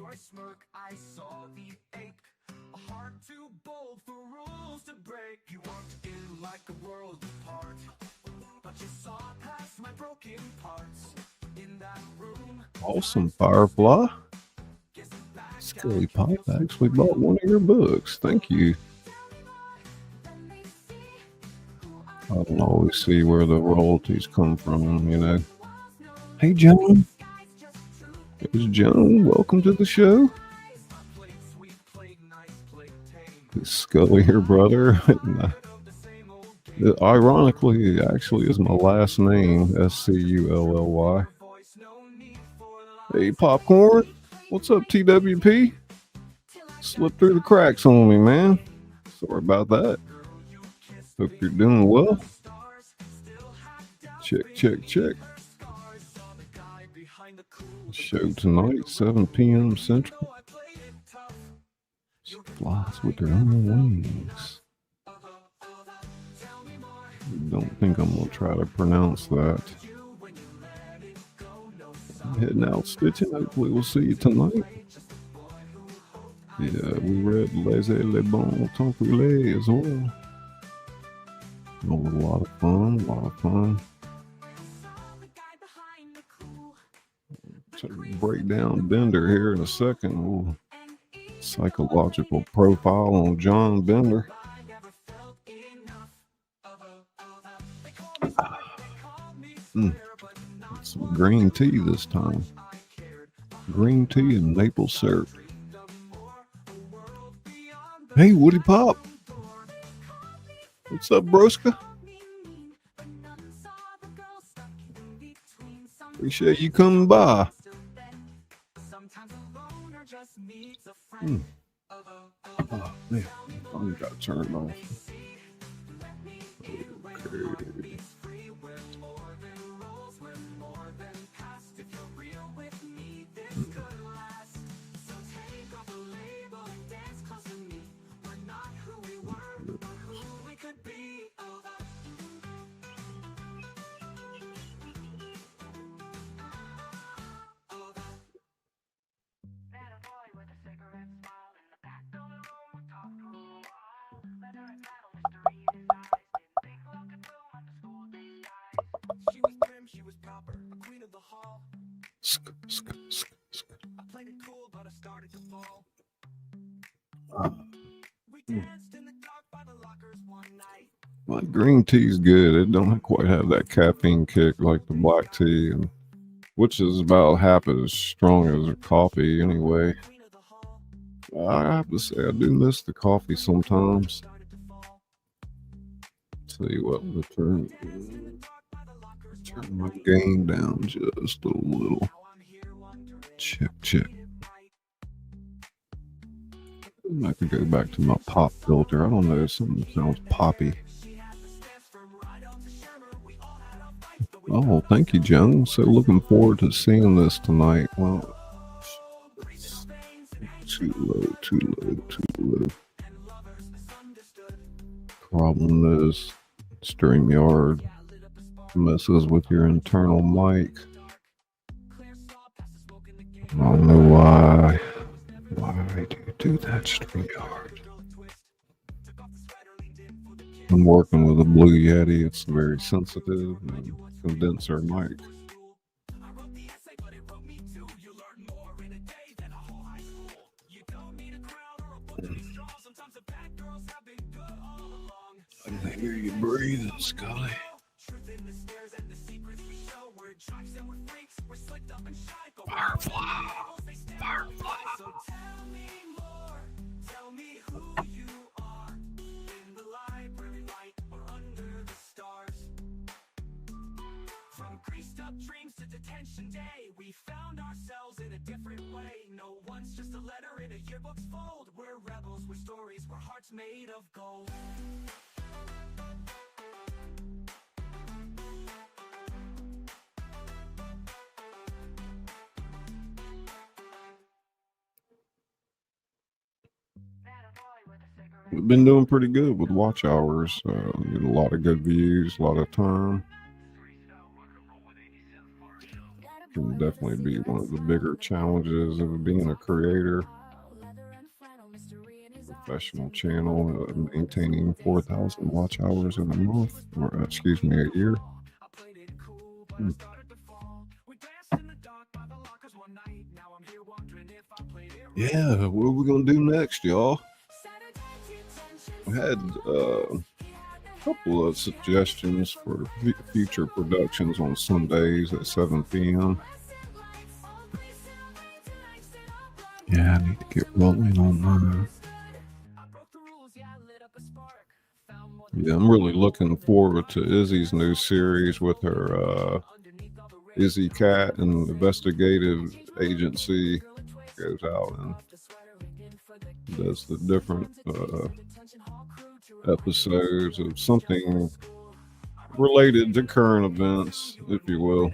your smirk, I saw the ache. A heart too bold for rules to break. You walked in like a world apart, but you saw past my broken parts. In that room, Awesome, Firefly. Scully Pop actually bought one of your books. Thank you. I don't always see where the royalties come from, you know. Hey, John. It's John. Welcome to the show. It's Scully, your brother. Ironically, it actually is my last name, Scully. Hey, Popcorn. What's up, TWP? Slipped through the cracks on me, man. Sorry about that. Hope you're doing well. Check, check, check. Show tonight, 7 p.m. Central. She flies with her own wings. Don't think I'm going to try to pronounce that. I'm heading out stitching. Hopefully we'll see you tonight. Yeah, we read Laissez, Bon Temps Rouler as well. A lot of fun, a lot of fun. So break down Bender here in a second. We'll psychological profile on John Bender. Some green tea this time. Green tea and maple syrup. Hey, Woody Pop. What's up, broska? Appreciate you coming by. Oh, man. I got to turn it off. Okay. She was prim, she was proper, a queen of the hall. I played it cool, but I started to fall. We danced in the dark by the lockers one night. My green tea's good. It don't quite have that caffeine kick like the black tea, which is about half as strong as a coffee anyway. I have to say, I do miss the coffee sometimes. Tell you what, we'll turn my gain down just a little. Check, check. I could go back to my pop filter. I don't know, something sounds poppy. Oh, thank you, Joan. So looking forward to seeing this tonight. Well, too low. Problem is, Streamyard messes with your internal mic. I don't know why. Why do you do that, Streamyard? I'm working with a Blue Yeti. It's very sensitive and condenser mic. I can hear you breathing, Scully. Firefly. Firefly. Tell me who you are. In the library light or under the stars. From greased up dreams to detention day, we found ourselves in a different way. No one's just a letter in a yearbook's fold. We're rebels, we're stories, we're hearts made of gold. We've been doing pretty good with watch hours. Get a lot of good views, a lot of time. can definitely be one of the bigger challenges of being a creator. Professional channel, maintaining 4,000 watch hours in a month, or excuse me, a year. Yeah, what are we gonna do next, y'all? I had a couple of suggestions for future productions on Sundays at 7 p.m. Yeah, I need to get rolling on mine. Yeah, I'm really looking forward to Izzy's new series with her Izzy Cat, an investigative agency, goes out and does the different episodes of something related to current events, if you will.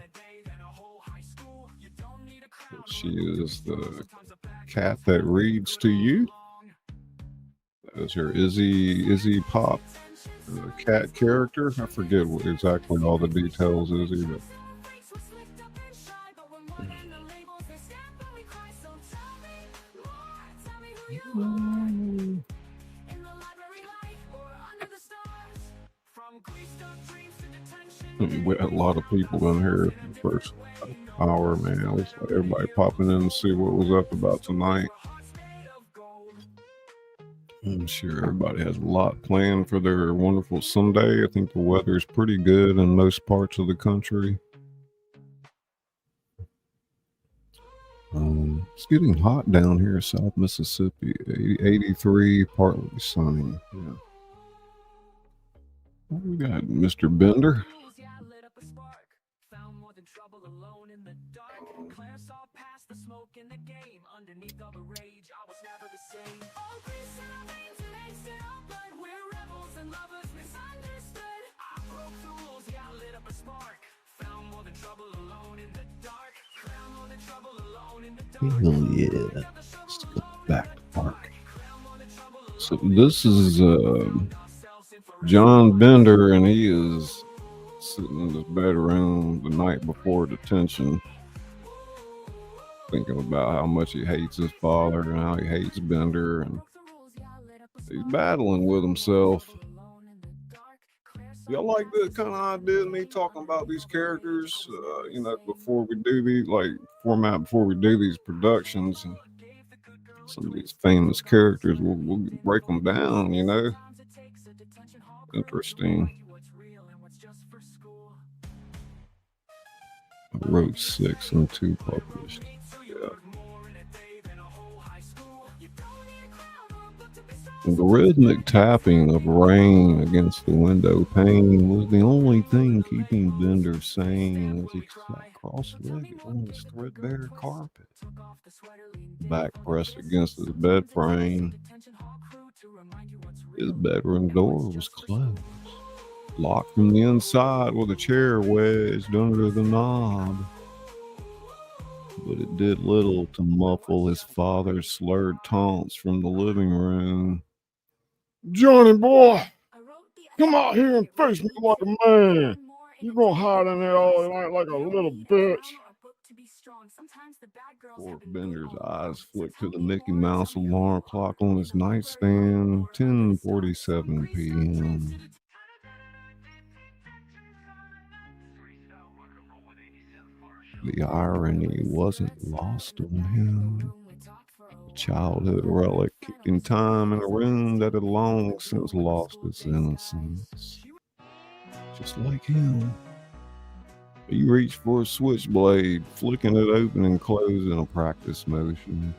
She is the cat that reads to you. That is her Izzy Pop cat character. I forget what exactly all the details is either. We had a lot of people in here the first hour, man. It was like everybody popping in to see what was up about tonight. I'm sure everybody has a lot planned for their wonderful Sunday. I think the weather's pretty good in most parts of the country. It's getting hot down here in South Mississippi. 83, partly sunny. Yeah. We got Mr. Bender. Hell yeah. Let's go back to park. So this is John Bender, and he is sitting in his bedroom the night before detention, thinking about how much he hates his father and how he hates Bender, and he's battling with himself. Y'all like the kind of idea of me talking about these characters, before we do these, before we do these productions, and some of these famous characters, we'll break them down, Interesting. I wrote 6 and 2 published. Yeah. The rhythmic tapping of rain against the window pane was the only thing keeping Bender sane as he sat cross-legged on his threadbare carpet, back pressed against his bed frame. His bedroom door was closed, locked from the inside with a chair wedged under the knob. But it did little to muffle his father's slurred taunts from the living room. "Johnny boy, come out here and face me like a man. You're gonna hide in there all night like a little bitch." Poor Bender's eyes flicked to the Mickey Mouse alarm clock on his nightstand. 10:47 p.m. The irony wasn't lost on him. A childhood relic in time in a room that had long since lost its innocence. Just like him. He reached for a switchblade, flicking it open and closed in a practice motion.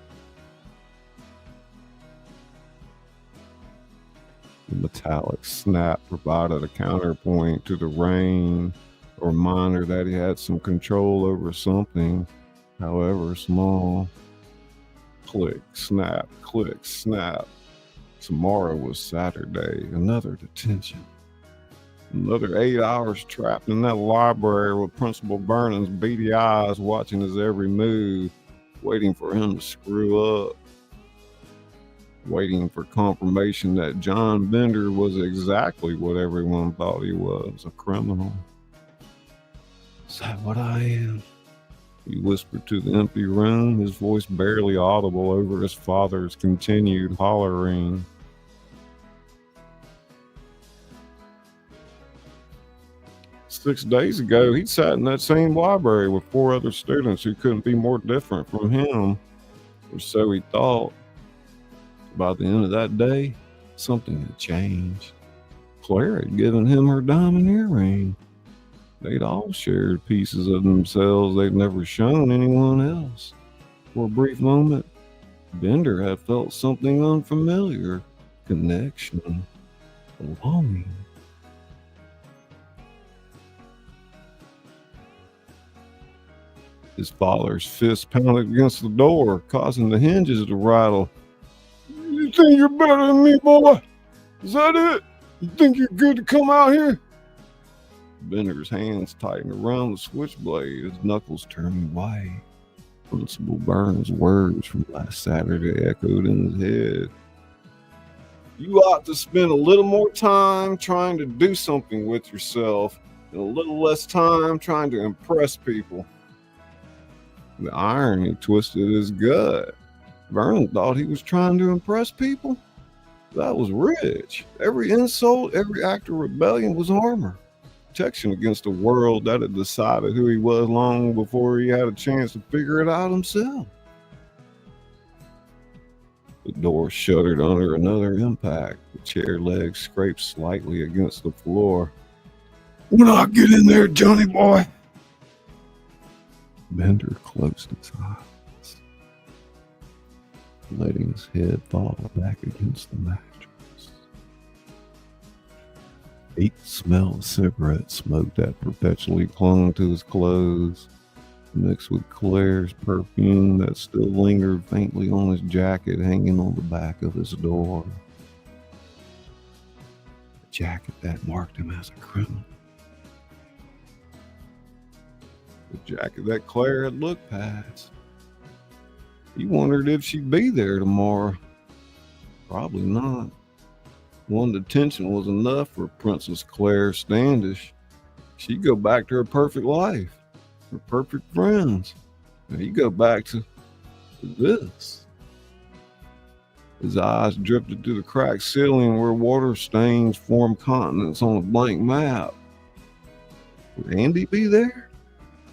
The metallic snap provided a counterpoint to the rain, a reminder that he had some control over something, however small. Click, snap, click, snap. Tomorrow was Saturday, another detention. Another 8 hours trapped in that library with Principal Vernon's beady eyes watching his every move, waiting for him to screw up. Waiting for confirmation that John Bender was exactly what everyone thought he was, a criminal. Is that what I am? He whispered to the empty room, his voice barely audible over his father's continued hollering. "6 days ago, he sat in that same library with 4 other students who couldn't be more different from him, or so he thought. By the end of that day, something had changed. Claire had given him her diamond earring. They'd all shared pieces of themselves they'd never shown anyone else. For a brief moment, Bender had felt something unfamiliar, connection, belonging. His father's fist pounded against the door, causing the hinges to rattle. "You think you're better than me, boy? Is that it? You think you're good to come out here?" Bender's hands tightened around the switchblade, his knuckles turning white. Principal Burns' words from last Saturday echoed in his head. "You ought to spend a little more time trying to do something with yourself and a little less time trying to impress people." The irony twisted his gut. Vernon thought he was trying to impress people? That was rich. Every insult, every act of rebellion was armor. Protection against a world that had decided who he was long before he had a chance to figure it out himself. The door shuddered under another impact. The chair legs scraped slightly against the floor. "When I get in there, Johnny boy!" Bender closed his eyes, letting his head fall back against the mattress. He smelled of cigarette smoke that perpetually clung to his clothes, mixed with Claire's perfume that still lingered faintly on his jacket hanging on the back of his door. A jacket that marked him as a criminal. The jacket that Claire had looked past. He wondered if she'd be there tomorrow. Probably not. One detention was enough for Princess Claire Standish. She'd go back to her perfect life, her perfect friends. And he'd go back to this. His eyes drifted to the cracked ceiling where water stains formed continents on a blank map. Would Andy be there?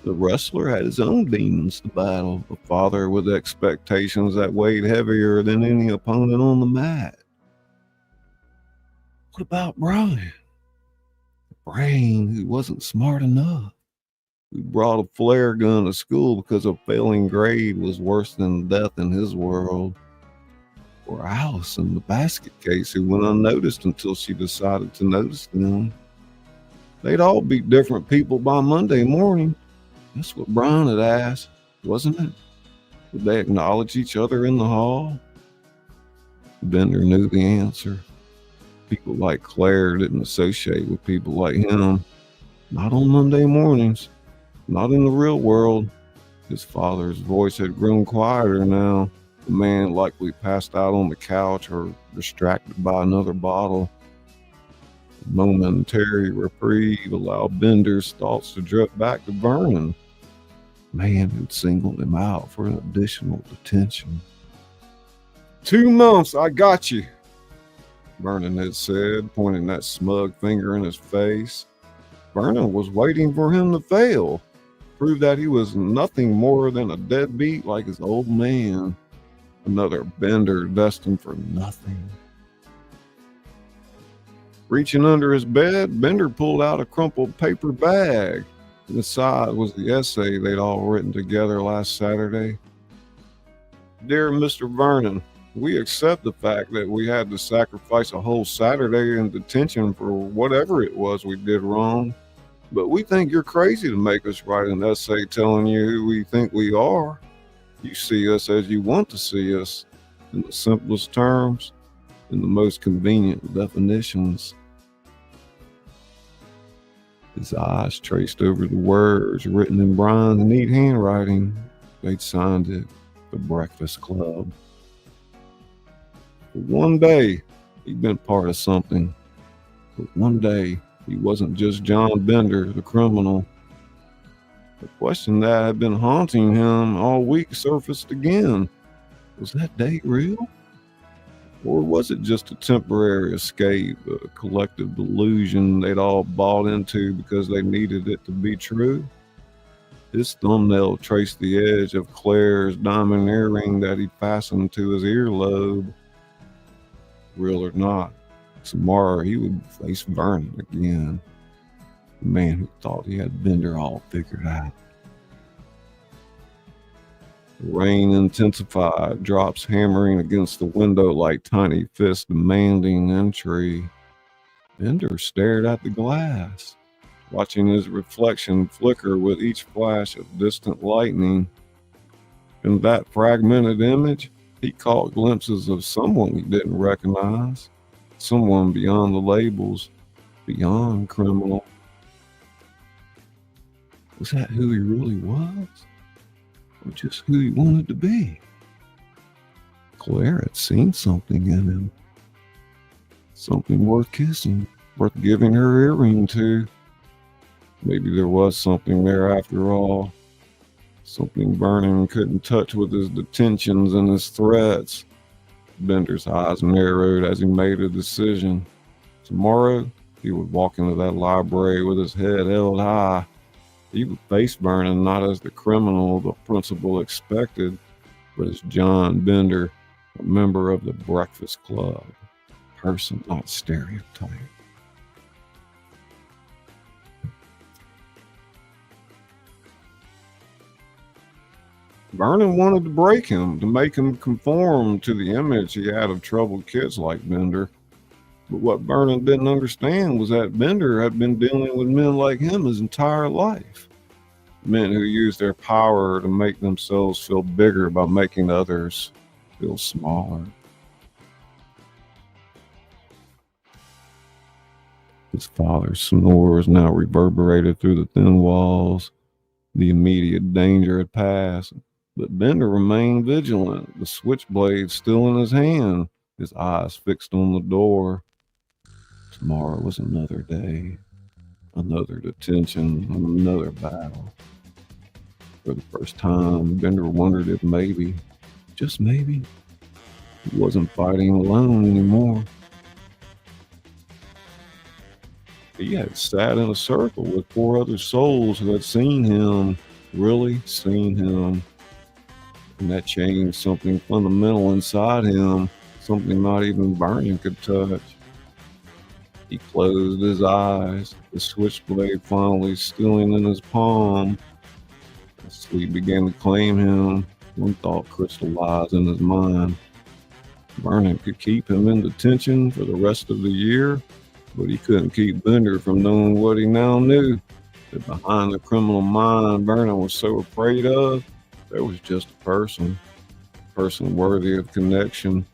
The wrestler had his own demons to battle, a father with expectations that weighed heavier than any opponent on the mat. What about Brian? The brain who wasn't smart enough, who brought a flare gun to school because a failing grade was worse than death in his world. Or Allison, the basket case, who went unnoticed until she decided to notice them. They'd all be different people by Monday morning. That's what Brian had asked, wasn't it? Would they acknowledge each other in the hall? Bender knew the answer. People like Claire didn't associate with people like him. Not on Monday mornings. Not in the real world. His father's voice had grown quieter now. The man likely passed out on the couch or distracted by another bottle. A momentary reprieve allowed Bender's thoughts to drift back to Vernon, the man who'd singled him out for an additional detention. 2 months, I got you, Vernon had said, pointing that smug finger in his face. Vernon was waiting for him to fail, prove that he was nothing more than a deadbeat like his old man. Another Bender destined for nothing. Reaching under his bed, Bender pulled out a crumpled paper bag. Inside was the essay they'd all written together last Saturday. Dear Mr. Vernon, we accept the fact that we had to sacrifice a whole Saturday in detention for whatever it was we did wrong, but we think you're crazy to make us write an essay telling you who we think we are. You see us as you want to see us, in the simplest terms, in the most convenient definitions. His eyes traced over the words written in Brian's neat handwriting. They'd signed it, The Breakfast Club. For one day, he'd been part of something. But one day, he wasn't just John Bender, the criminal. The question that had been haunting him all week surfaced again. Was that date real? Or was it just a temporary escape, a collective delusion they'd all bought into because they needed it to be true? His thumbnail traced the edge of Claire's diamond earring that he fastened to his earlobe. Real or not, tomorrow he would face Vernon again. The man who thought he had Bender all figured out. The rain intensified, drops hammering against the window like tiny fists demanding entry. Bender stared at the glass, watching his reflection flicker with each flash of distant lightning. In that fragmented image, he caught glimpses of someone he didn't recognize, someone beyond the labels, beyond criminal. Was that who he really was? Or just who he wanted to be? Claire had seen something in him. Something worth kissing, worth giving her earring to. Maybe there was something there after all. Something Vernon couldn't touch with his detentions and his threats. Bender's eyes narrowed as he made a decision. Tomorrow, he would walk into that library with his head held high. He would face Vernon not as the criminal the principal expected, but as John Bender, a member of the Breakfast Club. Person, not stereotype. Vernon wanted to break him, to make him conform to the image he had of troubled kids like Bender. But what Vernon didn't understand was that Bender had been dealing with men like him his entire life. Men who used their power to make themselves feel bigger by making others feel smaller. His father's snores now reverberated through the thin walls. The immediate danger had passed, but Bender remained vigilant, the switchblade still in his hand, his eyes fixed on the door. Tomorrow was another day, another detention, another battle. For the first time, Bender wondered if maybe, just maybe, he wasn't fighting alone anymore. He had sat in a circle with 4 other souls who had seen him, really seen him. And that changed something fundamental inside him, something not even Vernon could touch. He closed his eyes, the switchblade finally stilling in his palm. As sleep began to claim him, one thought crystallized in his mind. Vernon could keep him in detention for the rest of the year, but he couldn't keep Bender from knowing what he now knew, that behind the criminal mind Vernon was so afraid of, there was just a person worthy of connection,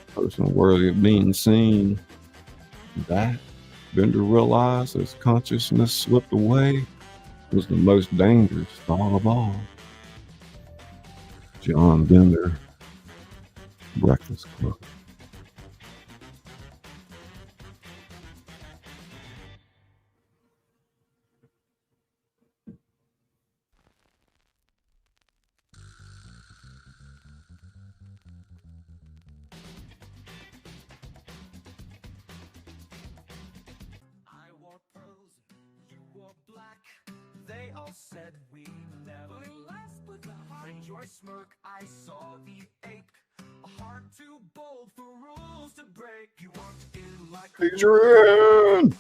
a person worthy of being seen. That, Bender realized as consciousness slipped away, was the most dangerous thought of all. John Bender, Breakfast Club. They all said we never last, but behind your smirk I saw the ache. A heart too bold for rules to break. You walked in like Adrian!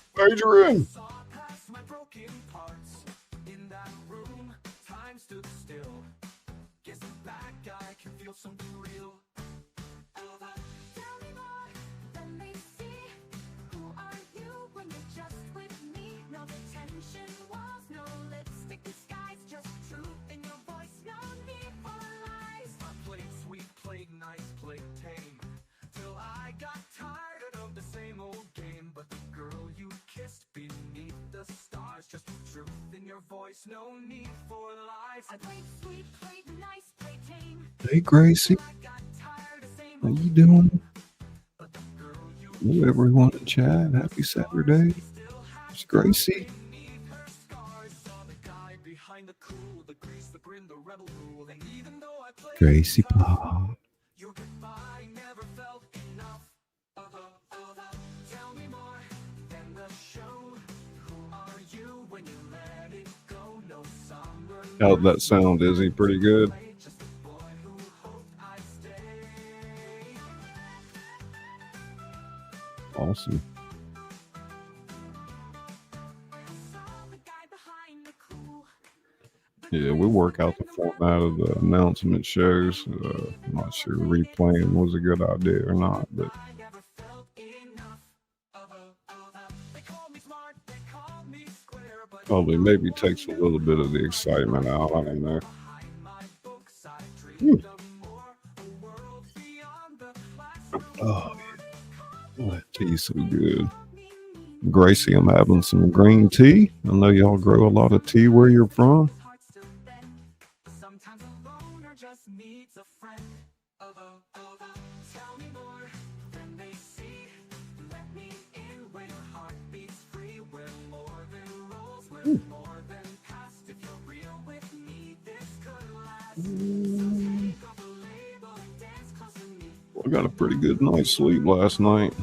saw past my broken parts. In that room, time stood still. Guess a bad guy can feel something real. Over, tell me more, let me see. Who are you when you're just with me? No detention walls, no lipstick disguise, just truth in your voice, no need for lies. I played sweet, played nice, played tame, till I got tired of the same old game. But the girl you kissed beneath the stars, just truth in your voice, no need for lies. I played sweet, played nice, played tame. Hey Gracie, I got tired of the same how old you doing? but the girl you Hello everyone in chat, happy Saturday. It's Gracie. beneath her scars saw the guy behind Gracie Pop. Your goodbye never felt enough. Tell me more than the show. Who are you when you let it go? No summer. How'd that sound, Izzy? Pretty good. Just a boy who hoped I'd stay. Awesome. Yeah, we work out the format of the announcement shows. I'm not sure replaying was a good idea or not, but probably maybe takes a little bit of the excitement out. I don't know. Oh, yeah. That tea's so good. Gracie, I'm having some green tea. I know y'all grow a lot of tea where you're from. Sometimes alone or just needs a friend. Tell me more than they see. Let me in where your heart beats free. We're more than roles, we're more than past. If you're real with me, this could last. Take off the label and dance close to me. Well, I got a pretty good night's sleep last night.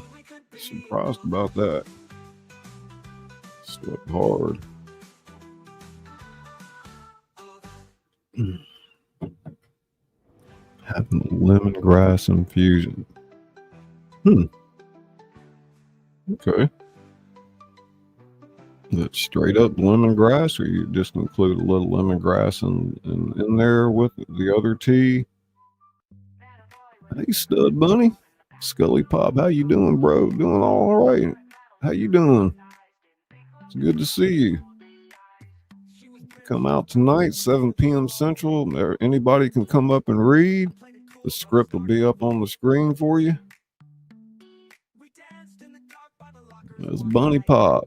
Surprised about that. Slept hard. Having lemongrass infusion. Okay. Is it straight up lemongrass, or you just include a little lemongrass in there with the other tea? Hey, Stud Bunny. Scully Pop, how you doing, bro? Doing all right. How you doing? It's good to see you. Come out tonight, 7 p.m. Central. Anybody can come up and read. The script will be up on the screen for you. That's Bunny Pop.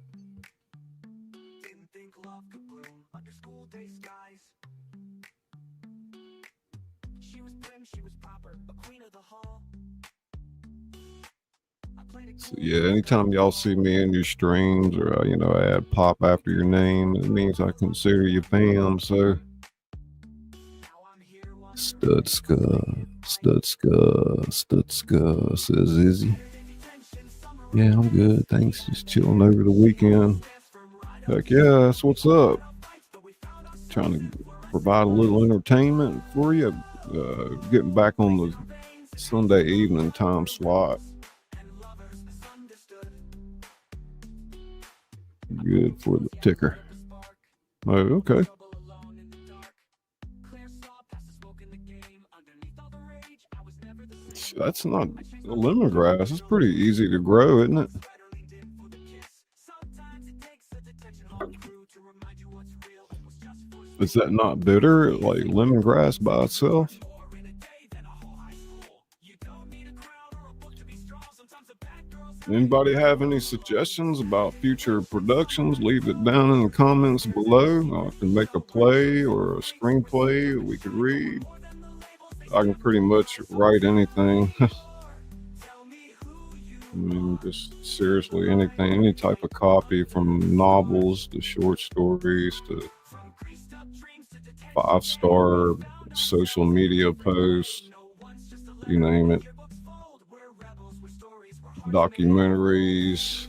So yeah, anytime y'all see me in your streams or I add Pop after your name, it means I consider you fam. So Studska, says Izzy. Yeah, I'm good. Thanks. Just chilling over the weekend. Heck yeah, that's what's up. Trying to provide a little entertainment for you. Getting back on the Sunday evening time slot. Good for the ticker. Oh, okay. That's not lemongrass. It's pretty easy to grow, isn't it? Is that not bitter, like lemongrass by itself? Anybody have any suggestions about future productions? Leave it down in the comments below. I can make a play or a screenplay we could read. I can pretty much write anything. I mean, just seriously anything, any type of copy, from novels to short stories to 5-star social media posts, you name it. Documentaries.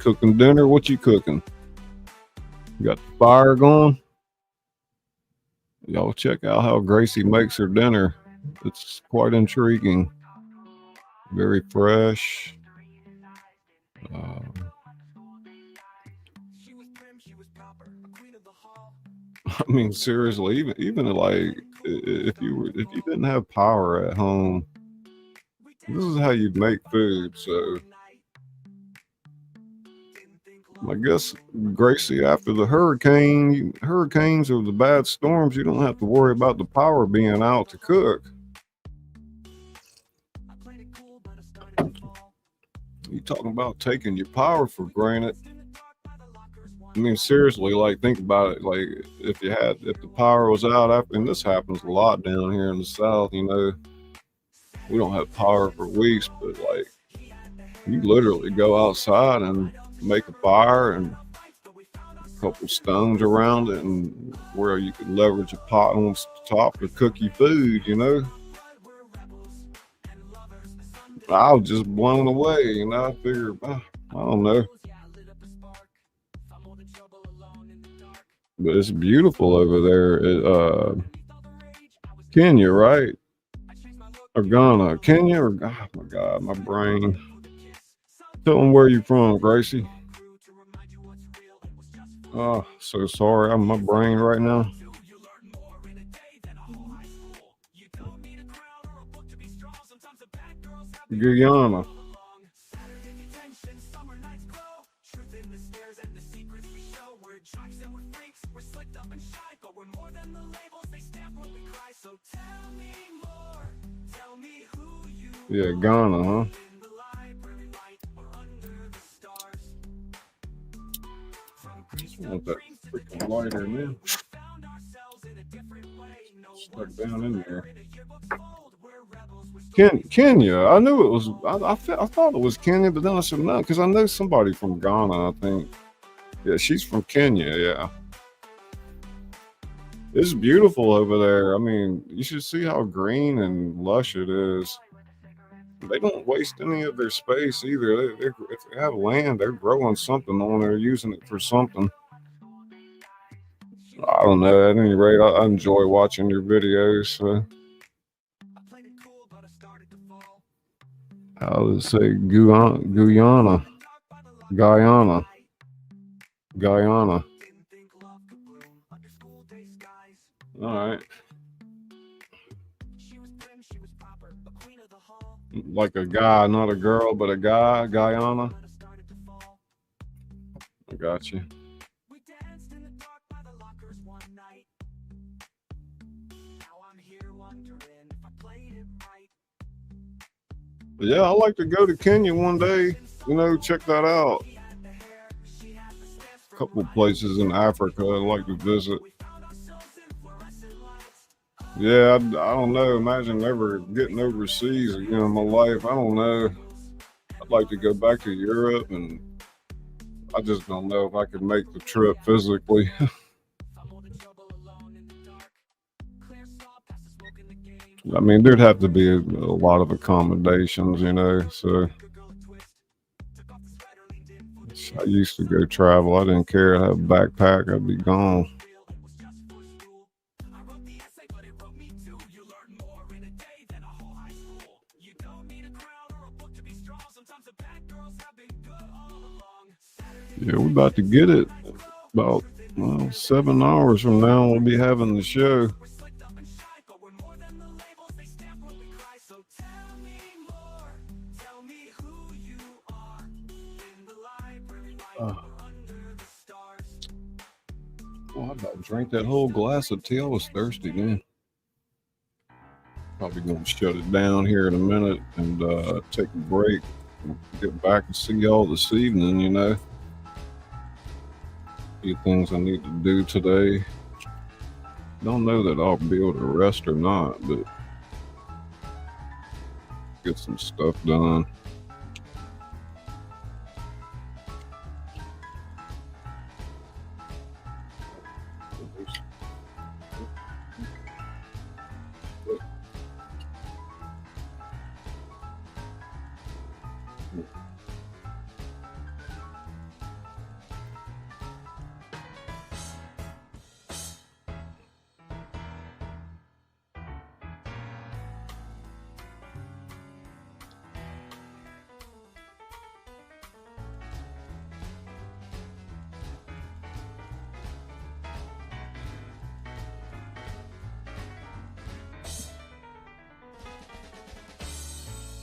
Cooking dinner? What you cooking? You got the fire going? Y'all check out how Gracie makes her dinner. It's quite intriguing. Very fresh. I mean, seriously, even like if you didn't have power at home, this is how you make food. So I guess, Gracie, after the hurricanes or the bad storms, you don't have to worry about the power being out to cook. You talking about taking your power for granted? I mean, seriously, like, think about it. Like, if the power was out after, and this happens a lot down here in the South, we don't have power for weeks, but like, you literally go outside and make a fire and a couple stones around it, and where you could leverage a pot on top to cook your food, you know. I was just blown away, you know. I figured, I don't know. But it's beautiful over there. Kenya, right? Or Ghana. Kenya or, oh my God, my brain. Tell them where you from, Gracie. Oh, so sorry. I'm my brain right now. Guyana. Yeah, Ghana, huh? I want that freaking lighter, man. Stuck down in there. Kenya. I knew it was. I thought it was Kenya, but then I said no, because I know somebody from Ghana. I think. Yeah, she's from Kenya. Yeah. It's beautiful over there. I mean, you should see how green and lush it is. They don't waste any of their space either. If they have land, they're growing something on there, using it for something. I don't know. At any rate, I enjoy watching your videos. So. I would say Guyana. All right. Like a guy, not a girl, but a guy, Guyana. I got you. But yeah, I'd like to go to Kenya one day, you know, check that out. A couple of places in Africa I'd like to visit. Yeah, I don't know. Imagine never getting overseas again in my life. I don't know. I'd like to go back to Europe, and I just don't know if I could make the trip physically. I mean, there'd have to be a lot of accommodations, you know, so I used to go travel. I didn't care. I have a backpack. I'd be gone. Yeah, we're about to get it. About 7 hours from now, we'll be having the show. Well, I about to drink that whole glass of tea. I was thirsty, man. Probably going to shut it down here in a minute and take a break. Get back and see y'all this evening, you know. A few things I need to do today. Don't know that I'll be able to rest or not, but get some stuff done.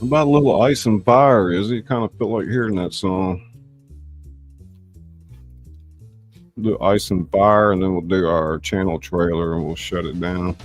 What about a little ice and fire? Is it kind of feel like hearing that song? Do ice and fire, and then we'll do our channel trailer and we'll shut it down.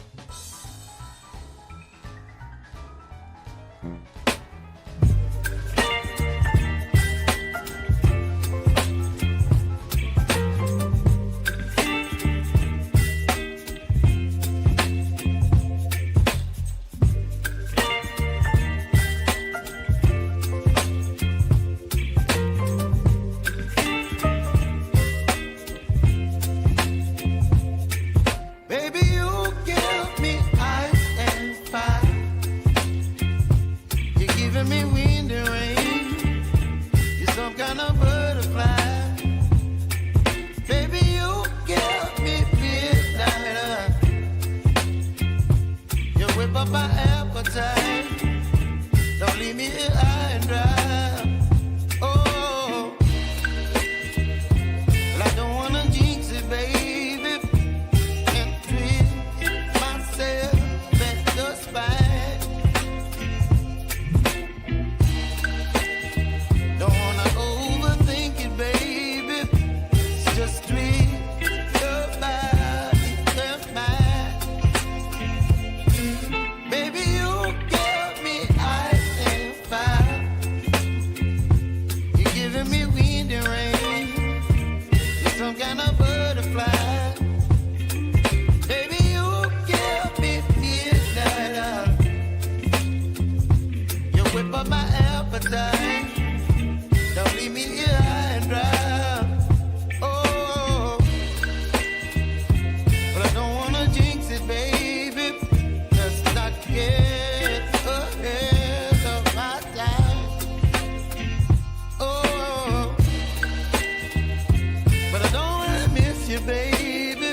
giving me wind and rain. You're some kind of butterfly. Baby, you give me midnight. You whip up my appetite. Don't leave me here high and dry. Oh, well, I don't wanna jinx it, baby, and twist myself at the spine. Don't wanna overthink it, baby. It's just twist your body and mine. Baby, you give me ice and fire. You're giving me wind and rain. You're some kind of butterfly. Baby, you give me midnight. You whip up my appetite. Don't leave me here high and dry. Oh, but I don't wanna jinx it, baby. Let's not get ahead of my time. Oh, but I don't wanna miss you, baby.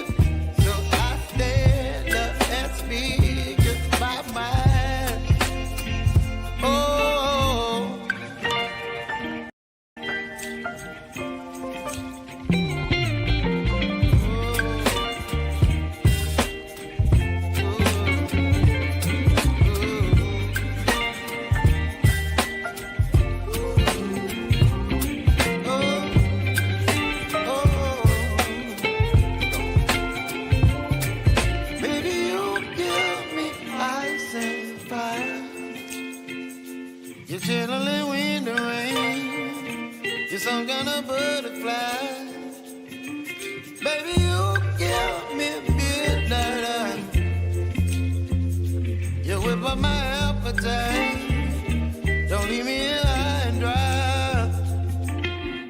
So I stand up and speak my mind. Oh. Baby, you give me ice and fire. You're chilling wind and rain. You're some kind of butterfly. Baby, you give me midnight. You whip up my appetite. Don't leave me here high and dry.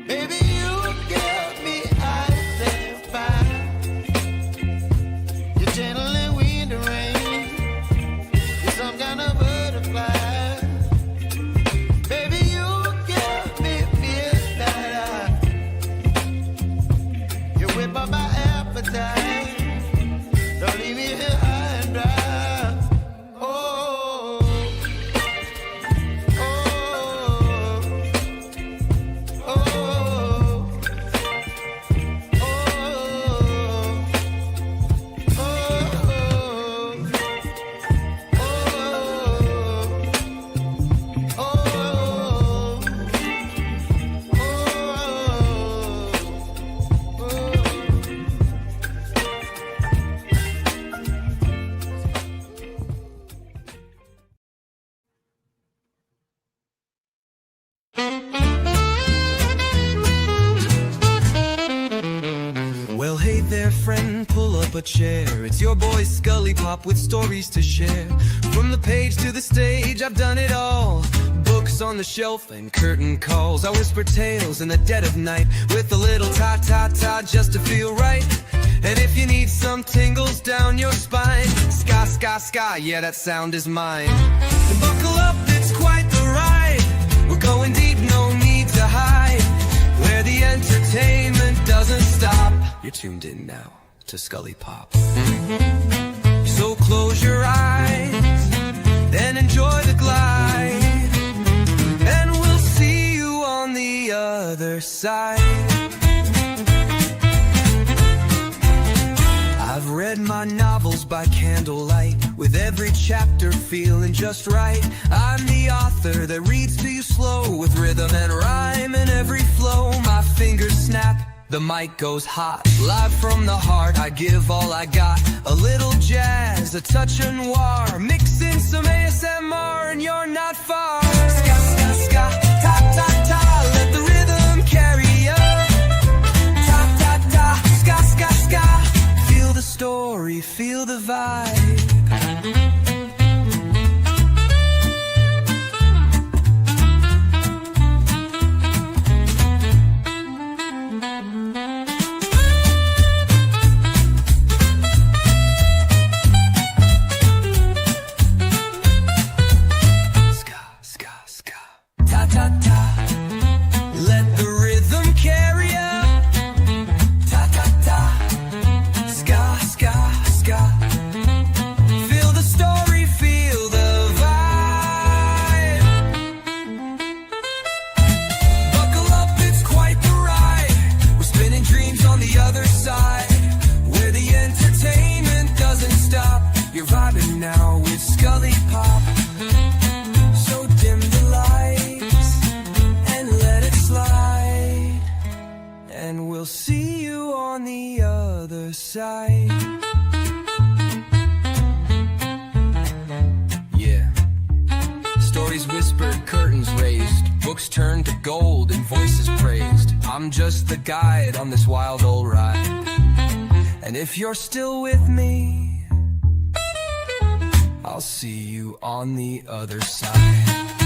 Baby, you give me ice and fire. You're channeling wind and rain. You're some kind of butterfly. Baby, you give me midnight. You whip up my appetite. Don't leave me here high and dry. Oh, oh, oh, oh, Well, hey there, friend, pull up a chair. It's your boy Scully Pop with stories to share. From the page to the stage, I've done it all. Books on the shelf and curtain calls. I whisper tales in the dead of night with a little ta-ta-ta just to feel right. And if you need some tingles down your spine, ska, ska, ska, yeah, that sound is mine. And buckle up, it's quite the ride. We're going deep, no need to hide. Where the entertainment doesn't stop. You're tuned in now to Scully Pop. So close your eyes, then enjoy the glide, and we'll see you on the other side. I've read my novels by candlelight, with every chapter feeling just right. I'm the author that reads to you slow, with rhythm and rhyme in every flow. My fingers snap, the mic goes hot. Live from the heart, I give all I got. A little jazz, a touch of noir, mix in some ASMR and you're not far. Ska, ska, ska, ta, ta, ta, let the rhythm carry you. Ta, ta, ta, ska, ska, ska. Feel the story, feel the vibe. Ska, ska, ska. side. Yeah. Stories whispered, curtains raised, books turned to gold and voices praised. I'm just the guide on this wild old ride. And if you're still with me, I'll see you on the other side.